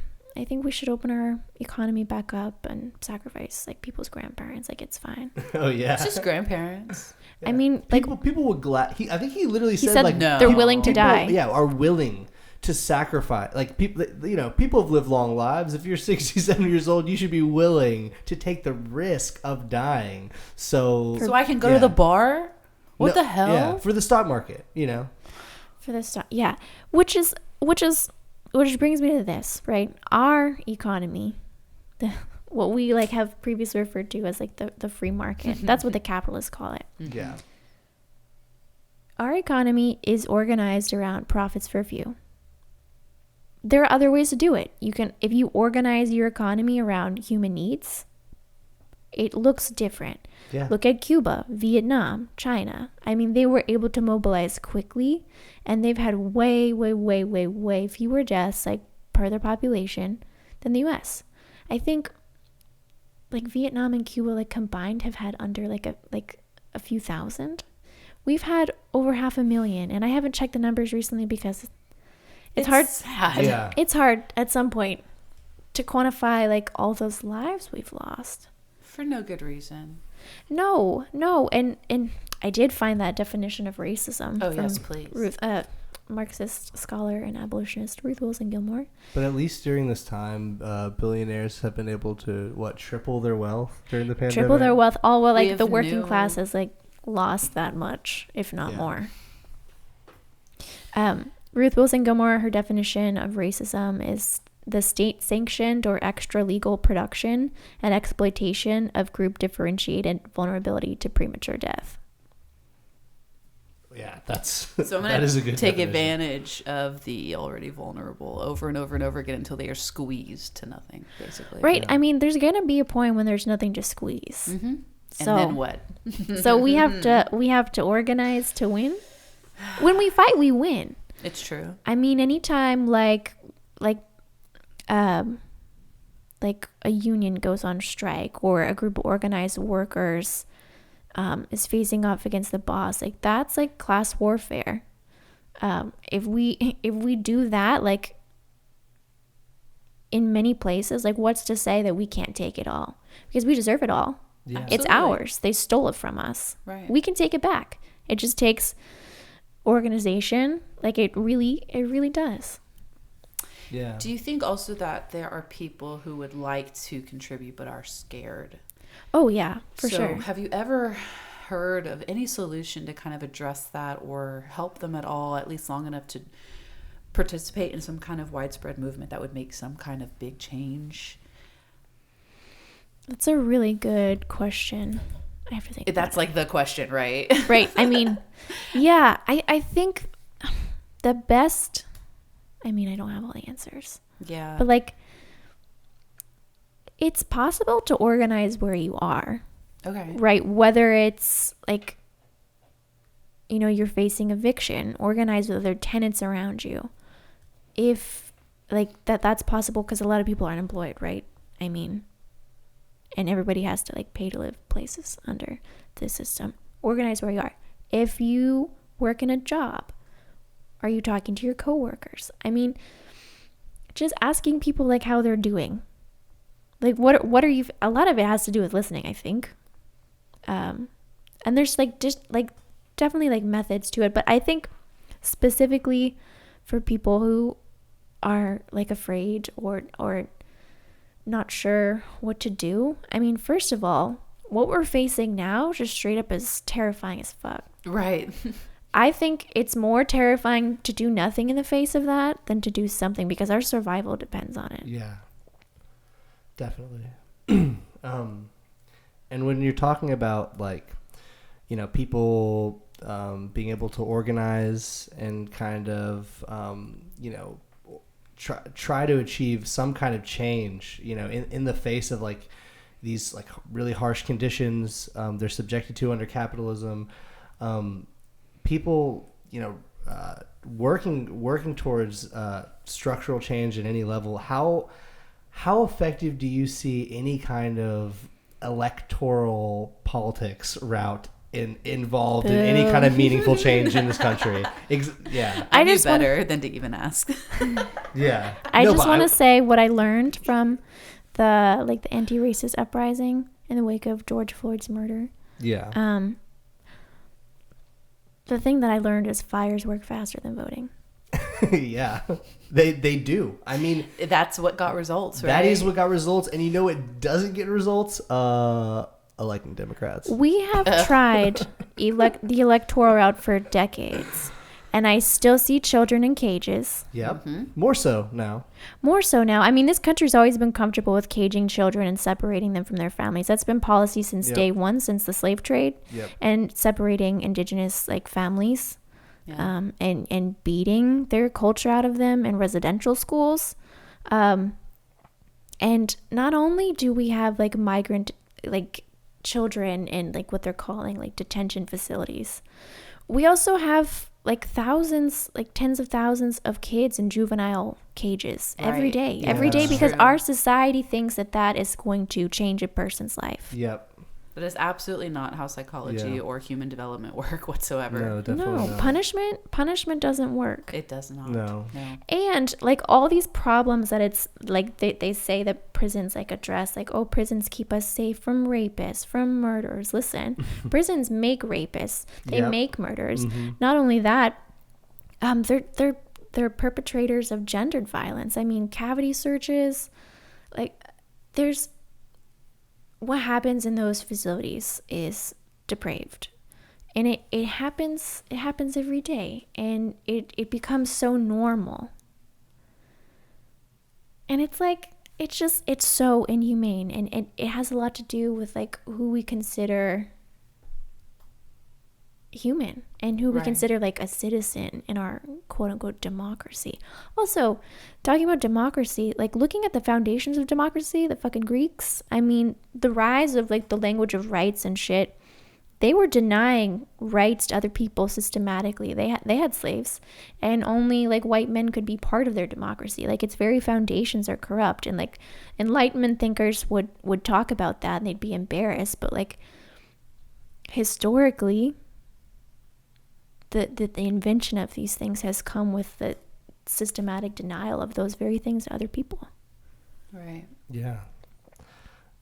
we should open our economy back up and sacrifice like people's grandparents. Like it's fine." Oh yeah. It's just grandparents. I mean, like people would I think he literally he said said like no. they're willing to people, die. Yeah, are willing to sacrifice. Like people, people have lived long lives. If you're 67 years old, you should be willing to take the risk of dying. So So I can go to the bar? What the hell? Yeah, for the stock market, For the stock, yeah, which brings me to this, right? Our economy, what we like have previously referred to as like the free market. That's what the capitalists call it. Yeah. Our economy is organized around profits for a few. There are other ways to do it. If you organize your economy around human needs, it looks different. Yeah. Look at Cuba, Vietnam, China. I mean, they were able to mobilize quickly, and they've had way, way, way, way, way fewer deaths, like per their population, than the U.S. I think, like Vietnam and Cuba, like combined, have had under like a few thousand. We've had over 500,000, and I haven't checked the numbers recently because it's hard. Sad. Yeah. It's hard at some point to quantify like all those lives we've lost. For no good reason. No, and I did find that definition of racism. Oh, from yes, please. Ruth, Marxist scholar and abolitionist Ruth Gilmore. But at least during this time, billionaires have been able to triple their wealth during the pandemic. Triple their wealth, all while We like have the working new- class has like lost that much, if not more. Ruth Wilson Gilmore, her definition of racism is the state-sanctioned or extra-legal production and exploitation of group-differentiated vulnerability to premature death. Yeah, that's So I'm that is a good take definition. advantage of the already vulnerable over and over and over again until they are squeezed to nothing, basically. Right. I mean, there's going to be a point when there's nothing to squeeze. Mm-hmm. So, And then what? so we have to organize to win. When we fight, we win. It's true. I mean, anytime like a union goes on strike or a group of organized workers is facing off against the boss, like that's like class warfare. If we do that, like in many places, like what's to say that we can't take it all? Because we deserve it all. Yeah. It's ours. They stole it from us. Right. We can take it back. It just takes organization. Like it really does. Yeah. Do you think also that there are people who would like to contribute but are scared? Oh yeah, for So sure. have you ever heard of any solution to kind of address that or help them at all, at least long enough to participate in some kind of widespread movement that would make some kind of big change? That's a really good question. I have to think. That's like the question, right? Right. I mean, yeah, I think the best, I mean, I don't have all the answers, Yeah. but like, it's possible to organize where you are, Okay. right? Whether it's like, you're facing eviction, organize with other tenants around you. If like that's possible because a lot of people are unemployed, right? I mean, and everybody has to like pay to live places under the system. Organize where you are. If you work in a job, are you talking to your coworkers? I mean, just asking people like how they're doing. Like what are you, a lot of it has to do with listening, I think. And there's like just like definitely like methods to it, but I think specifically for people who are like afraid or not sure what to do. I mean, first of all, what we're facing now just straight up is terrifying as fuck. Right. I think it's more terrifying to do nothing in the face of that than to do something, because our survival depends on it. Yeah, definitely. And when you're talking about like, you know, people being able to organize and kind of, you know, try to achieve some kind of change, you know, in the face of like these like really harsh conditions they're subjected to under capitalism. People, you know, working towards structural change at any level. How effective do you see any kind of electoral politics route involved in any kind of meaningful change in this country? Yeah, I do better than to even ask. Yeah, I just want to say what I learned from the anti-racist uprising in the wake of George Floyd's murder. Yeah. The thing that I learned is fires work faster than voting. Yeah, they do. I mean, that's what got results, right? That is what got results. And you know what doesn't get results? Electing Democrats. We have tried the electoral route for decades, and I still see children in cages. Yep. Mm-hmm. More so now. I mean, this country's always been comfortable with caging children and separating them from their families. That's been policy since day one, since the slave trade. Yep. And separating indigenous like families, and beating their culture out of them in residential schools. And not only do we have like migrant like children in like what they're calling like detention facilities, we also have like thousands, like tens of thousands of kids in juvenile cages every day, because our society thinks that is going to change a person's life. Yep. That is absolutely not how psychology or human development work whatsoever. No, definitely not. Punishment doesn't work. It does not. No. And like all these problems that it's like they say that prisons like address, like, oh, prisons keep us safe from rapists, from murderers. Listen, prisons make rapists. They make murderers. Mm-hmm. Not only that, they're perpetrators of gendered violence. I mean, cavity searches, like there's what happens in those facilities is depraved, and it happens every day, and it becomes so normal, and it's like it's so inhumane, and it has a lot to do with like who we consider human and who we consider like a citizen in our quote unquote democracy. Also, talking about democracy, like looking at the foundations of democracy, the fucking Greeks, I mean, the rise of like the language of rights and shit, they were denying rights to other people systematically. They had slaves, and only like white men could be part of their democracy. Like its very foundations are corrupt, and like Enlightenment thinkers would talk about that and they'd be embarrassed, but like historically the invention of these things has come with the systematic denial of those very things to other people. Right. Yeah.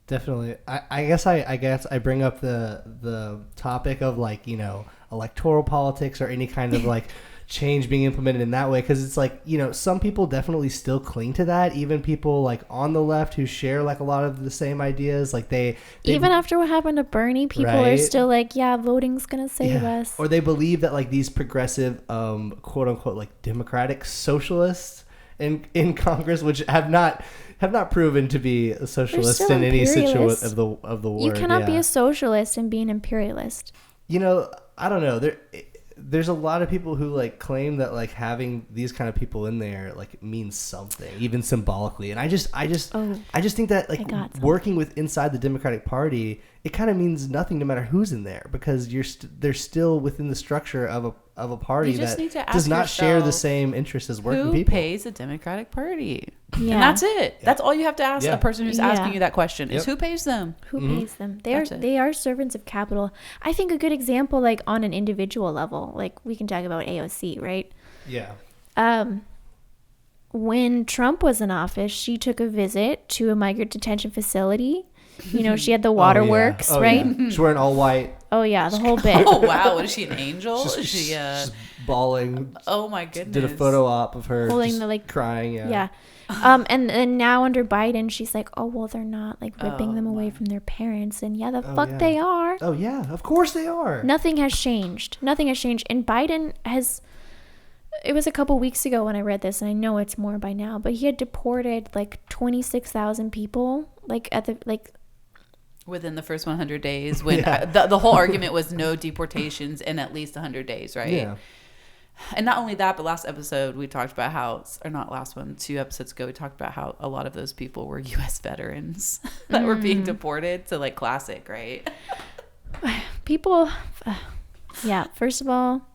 Definitely. I guess I bring up the topic of like, you know, electoral politics or any kind of like change being implemented in that way, because it's like, you know, some people definitely still cling to that, even people like on the left who share like a lot of the same ideas, like they even after what happened to Bernie, people are still like, yeah, voting's gonna save us. Or they believe that like these progressive quote unquote like democratic socialists in Congress, which have not proven to be a socialist in any situation of the word. You cannot be a socialist and be an imperialist. You know, I don't know. There's a lot of people who like claim that like having these kind of people in there like means something, even symbolically. And I just think that like working with inside the Democratic Party, it kind of means nothing no matter who's in there, because they're still within the structure of a party that does not share the same interests as working people. Who pays the Democratic Party? Yeah. And that's it. Yeah. That's all you have to ask a person who's asking you that question is who pays them? Who pays them? They are servants of capital. I think a good example, like on an individual level, like we can talk about AOC, right? Yeah. when Trump was in office, she took a visit to a migrant detention facility. You know, she had the waterworks, right? Yeah. She's wearing all white. Oh, yeah, the whole bit. Oh, wow. What is she, an angel? She's bawling. Oh, my goodness. Did a photo op of her holding the, like, crying. Yeah. Yeah. And now under Biden, she's like, oh, well, they're not, like, ripping them away from their parents. And, they are. Oh, yeah. Of course they are. Nothing has changed. Nothing has changed. And Biden has... It was a couple weeks ago when I read this, and I know it's more by now, but he had deported, like, 26,000 people, like, at the, like... Within the first 100 days, when the whole argument was no deportations in at least 100 days, right? Yeah. And not only that, but last episode we talked about how, or not last one, 2 episodes ago, we talked about how a lot of those people were U.S. veterans that were being deported. So, like, classic, right? People, first of all,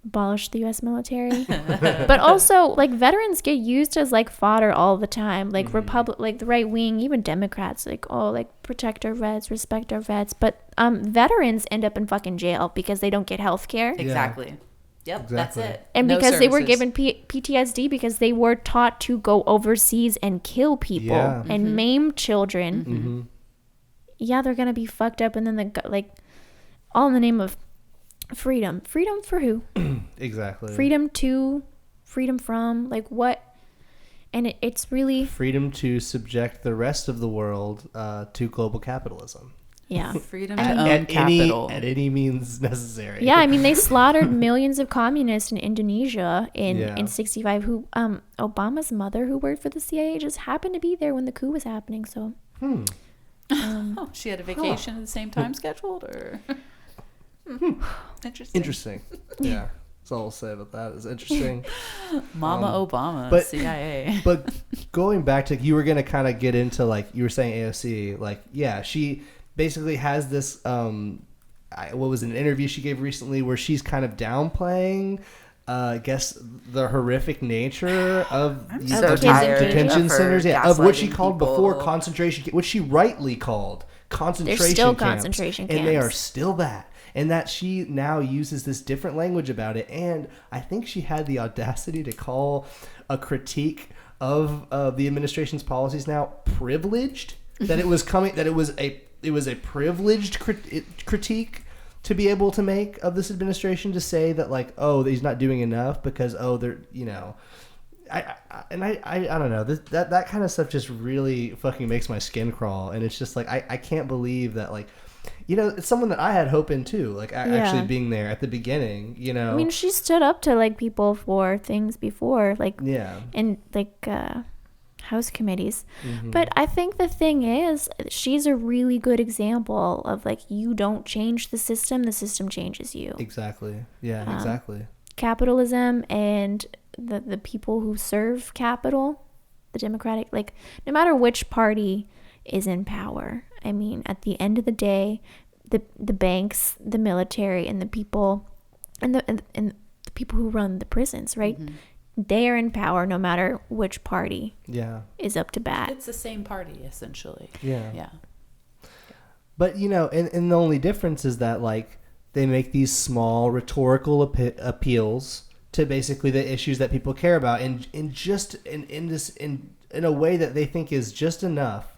abolish the U.S. military, but also, like, veterans get used as, like, fodder all the time. Like, like the right wing, even Democrats, like, oh, like, protect our vets, respect our vets, but veterans end up in fucking jail because they don't get health care. Exactly. Yep, exactly. that's it. And No because they were services. given PTSD because they were taught to go overseas and kill people and maim children. Yeah, they're gonna be fucked up, and then all in the name of freedom. Freedom for who? Exactly. Freedom from, like, what? And it's really freedom to subject the rest of the world to global capitalism. Yeah. Freedom to own capital. At any means necessary. Yeah, I mean, they slaughtered millions of communists in Indonesia in 65, who Obama's mother, who worked for the CIA, just happened to be there when the coup was happening. So She had a vacation at the same time scheduled, or Interesting. Yeah. That's all I'll say about that. Is interesting. Mama Obama, CIA. But going back to, you were going to kind of get into, like, you were saying AOC, like, yeah, she basically has this, what was an interview she gave recently where she's kind of downplaying, I guess, the horrific nature of detention centers, of what she called before concentration, what she rightly called concentration They're still camps, concentration camps. and they are still that. And that she now uses this different language about it. And I think she had the audacity to call a critique of the administration's policies now privileged. That it was coming, that it was a privileged critique to be able to make of this administration, to say that, like, oh, he's not doing enough because, oh, they're, you know, I don't know, that kind of stuff just really fucking makes my skin crawl. And it's just like, I can't believe that, like, you know, it's someone that I had hope in too, like actually being there at the beginning, you know. I mean, she stood up to, like, people for things before, like, in, like, House committees. But I think the thing is, she's a really good example of, like, you don't change the system changes you. Exactly. Yeah, exactly. Capitalism and the people who serve capital, the Democratic, like, no matter which party is in power, I mean, at the end of the day, the banks, the military, and the people, and the people who run the prisons, right? They are in power no matter which party is up to bat. It's the same party, essentially. Yeah. But, you know, and the only difference is that, like, they make these small rhetorical appeals to basically the issues that people care about, in a way that they think is just enough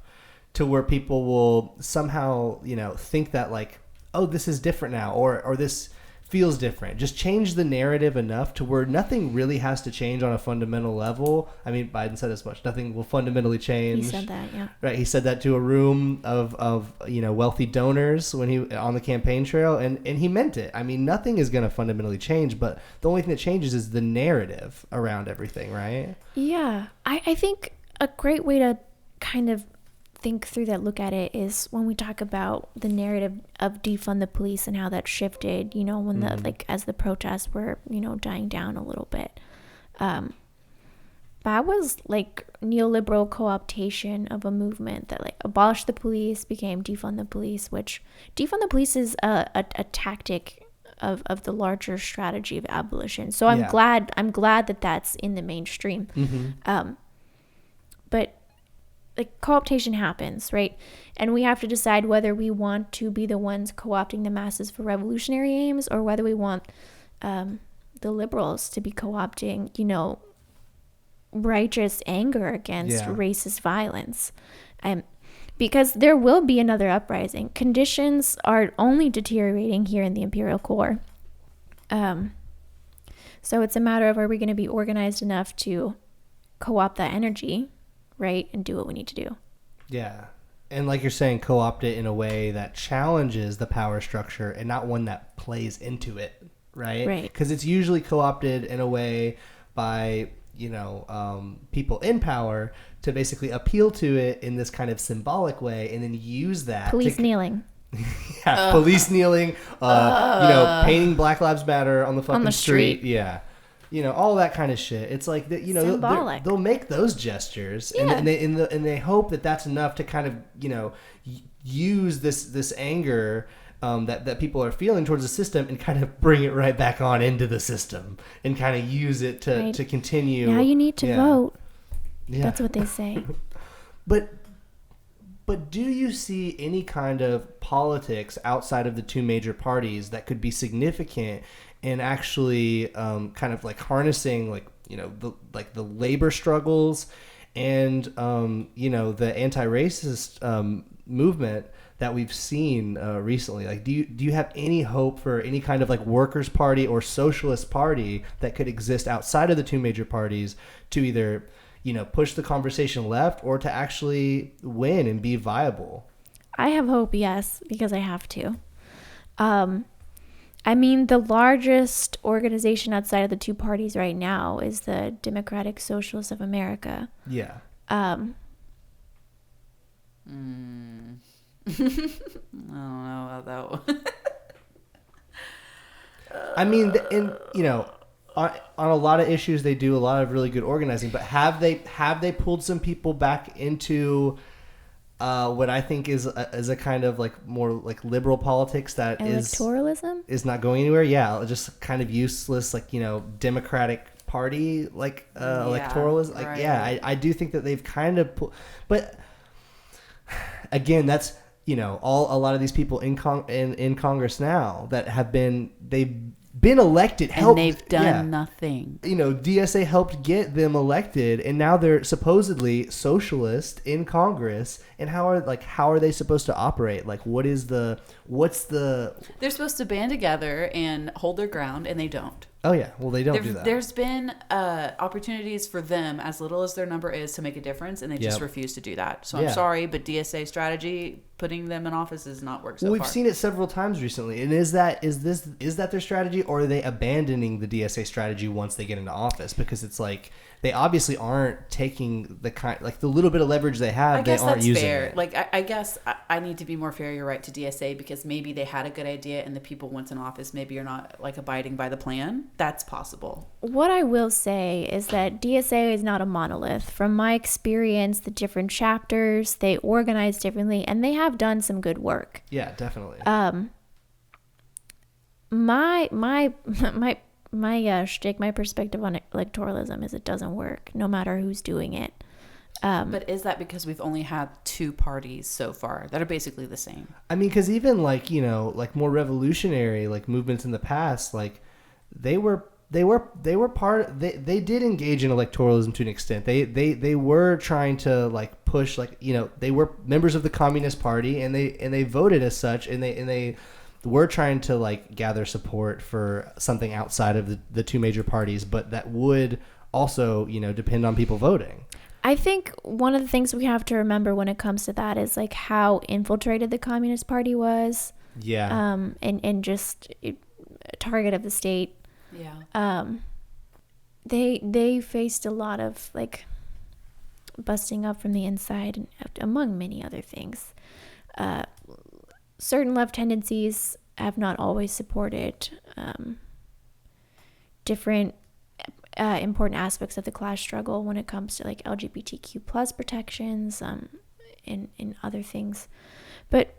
to where people will somehow, you know, think that, like, oh, this is different now, or this feels different. Just change the narrative enough to where nothing really has to change on a fundamental level. I mean, Biden said as much. Nothing will fundamentally change. He said that, yeah. Right. He said that to a room of you know, wealthy donors when he on the campaign trail, and he meant it. I mean, nothing is going to fundamentally change, but the only thing that changes is the narrative around everything, right? Yeah. I think a great way to kind of think through that, look at it, is when we talk about the narrative of defund the police and how that shifted, you know, when the, like, as the protests were, you know, dying down a little bit. That was, like, neoliberal co-optation of a movement that, like, abolish the police became defund the police, which defund the police is a tactic of the larger strategy of abolition. So I'm glad that that's in the mainstream. But, like, co-optation happens, right? And we have to decide whether we want to be the ones co-opting the masses for revolutionary aims, or whether we want the liberals to be co-opting, you know, righteous anger against racist violence. Because there will be another uprising. Conditions are only deteriorating here in the imperial core. So it's a matter of, are we going to be organized enough to co-opt that energy, right, and do what we need to do? Yeah. And like you're saying, co-opt it in a way that challenges the power structure and not one that plays into it, right? Right. Because it's usually co-opted in a way by, people in power to basically appeal to it in this kind of symbolic way and then use that. Police kneeling. Yeah, police kneeling, painting Black Lives Matter on the fucking street. Yeah. All that kind of shit. It's like that, symbolic. they'll make those gestures, and they hope that that's enough to kind of, use this anger that people are feeling towards the system and kind of bring it right back on into the system and kind of use it to continue. Now you need to vote. Yeah. That's what they say. But do you see any kind of politics outside of the two major parties that could be significant in actually kind of like harnessing the labor struggles and the anti-racist movement that we've seen recently? Like, do you have any hope for any kind of like workers' party or socialist party that could exist outside of the two major parties to either push the conversation left or to actually win and be viable? I have hope, yes, because I have to. The largest organization outside of the two parties right now is the Democratic Socialists of America. Yeah. I don't know about that one. On a lot of issues, they do a lot of really good organizing. But have they pulled some people back into what I think is a kind of like more like liberal politics that electoralism is not going anywhere? Yeah, just kind of useless, like Democratic Party electoralism. Like, right. I do think that they've kind of but again, that's a lot of these people in Congress now that they've been elected, and they've done nothing. DSA helped get them elected, and now they're supposedly socialist in Congress. And how are they supposed to operate? Like, what's the? They're supposed to band together and hold their ground, and they don't. Oh yeah, well they don't do that. There's been opportunities for them, as little as their number is, to make a difference, and they just refuse to do that. So I'm sorry, but DSA strategy, putting them in office, has not worked so far. We've seen it several times recently. And is that their strategy, or are they abandoning the DSA strategy once they get into office? Because it's like they obviously aren't taking the little bit of leverage they have. They aren't using fair. it. Like I guess I need to be more fair. You're right to DSA, because maybe they had a good idea, and the people once in office maybe are not like abiding by the plan. That's possible. What I will say is that DSA is not a monolith. From my experience, the different chapters, they organize differently, and they have done some good work. Yeah, definitely. My shtick, my perspective on electoralism is it doesn't work, no matter who's doing it. But is that because we've only had two parties so far that are basically the same? I mean, because even like more revolutionary like movements in the past, like they did engage in electoralism to an extent. They were trying to like push, like they were members of the Communist Party, and they voted as such, and they were trying to like gather support for something outside of the two major parties, but that would also depend on people voting. I think one of the things we have to remember when it comes to that is like how infiltrated the Communist Party was. Yeah. And just a target of the state. Yeah. They faced a lot of like busting up from the inside, among many other things. Certain left tendencies have not always supported different important aspects of the class struggle when it comes to like LGBTQ plus protections and other things. But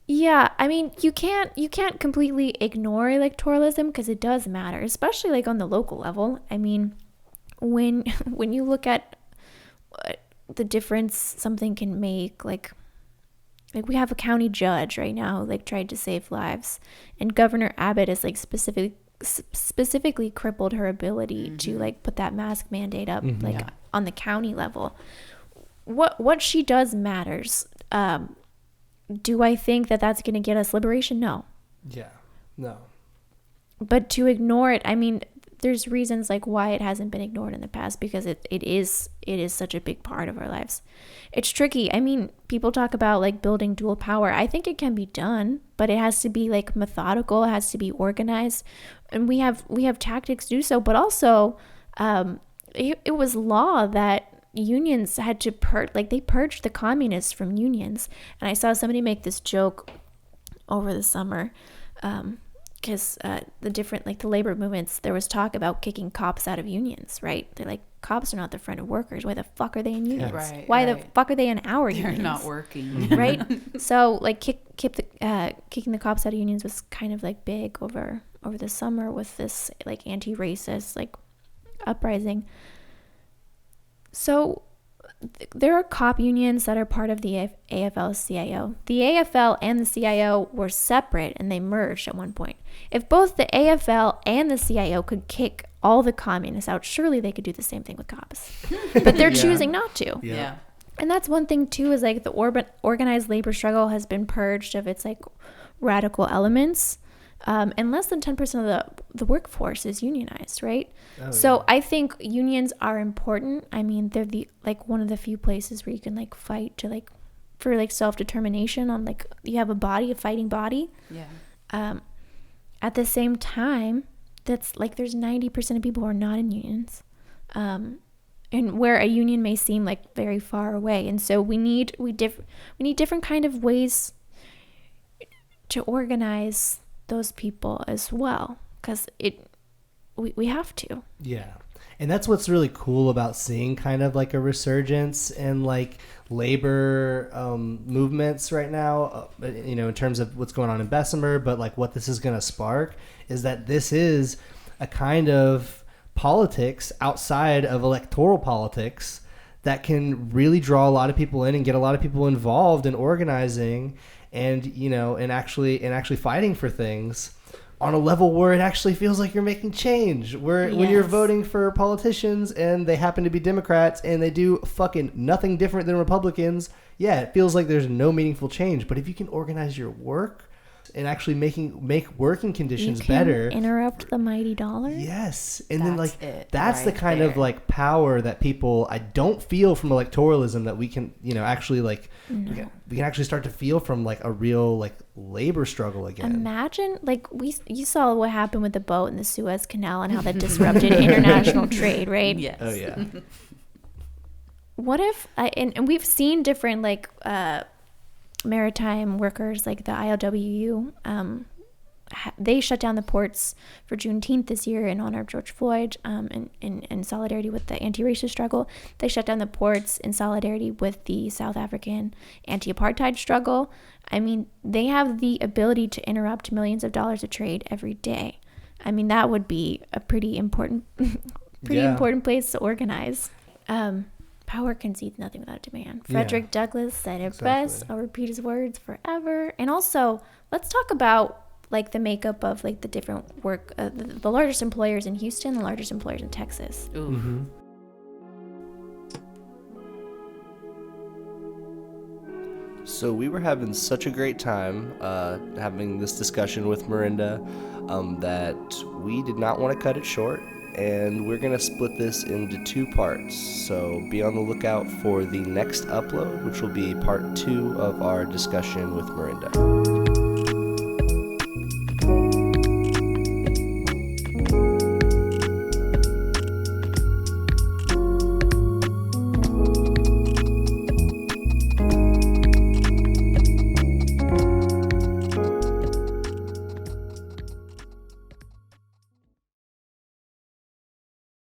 yeah, I mean, you can't completely ignore electoralism, because it does matter, especially like on the local level. I mean, when you look at the difference something can make, like we have a county judge right now who like tried to save lives, and Governor Abbott is like specifically crippled her ability to like put that mask mandate up like on the county level. What she does matters. Do I think that that's going to get us liberation? No. Yeah. No. But to ignore it, I mean, there's reasons like why it hasn't been ignored in the past, because it is such a big part of our lives. It's tricky. I mean, people talk about like building dual power. I think it can be done, but it has to be like methodical. It has to be organized, and we have tactics to do so. But also, it was law that unions had to they purged the communists from unions. And I saw somebody make this joke over the summer. Because the different, like the labor movements, there was talk about kicking cops out of unions, right? They're like, cops are not the friend of workers. Why the fuck are they in unions? Right, Why the fuck are they in our They're unions? not working. Right? So like kicking the cops out of unions was kind of like big over the summer with this like anti-racist like uprising. So there are cop unions that are part of the AFL-CIO. The AFL and the CIO were separate and they merged at one point. If both the AFL and the CIO could kick all the communists out, surely they could do the same thing with cops. But they're choosing not to. Yeah. And that's one thing too, is like the organized labor struggle has been purged of its like radical elements. And less than 10% of the workforce is unionized, right? So I think unions are important. I mean, they're one of the few places where you can like fight to like for like self-determination on like you have a fighting body. Yeah. At the same time, that's like there's 90% of people who are not in unions. And where a union may seem like very far away. And so we need different kind of ways to organize those people as well, because we have to. Yeah. And that's what's really cool about seeing kind of like a resurgence in like labor movements right now, in terms of what's going on in Bessemer, but like what this is going to spark is that this is a kind of politics outside of electoral politics that can really draw a lot of people in and get a lot of people involved in organizing and actually fighting for things on a level where it actually feels like you're making change. When you're voting for politicians and they happen to be Democrats and they do fucking nothing different than Republicans, it feels like there's no meaningful change. But if you can organize your work and actually make working conditions better, interrupt the mighty dollar. Yes, and then like that's right the kind there. of like power that people I don't feel from electoralism that we can actually like we can actually start to feel from like a real like labor struggle again. Imagine like you saw what happened with the boat in the Suez Canal and how that disrupted international trade, right? Yes. Oh yeah. What if and we've seen different like maritime workers like the ILWU, they shut down the ports for Juneteenth this year in honor of George Floyd, in solidarity with the anti-racist struggle. They shut down the ports in solidarity with the South African anti-apartheid struggle. I mean, they have the ability to interrupt millions of dollars of trade every day. I mean, that would be a pretty important important place to organize. Power concedes nothing without demand. Frederick Douglass said it best. I'll repeat his words forever. And also, let's talk about like the makeup of like the different work, the largest employers in Houston, the largest employers in Texas. Mm-hmm. So we were having such a great time having this discussion with Miranda that we did not want to cut it short. And we're going to split this into 2 parts. So be on the lookout for the next upload, which will be part 2 of our discussion with Miranda.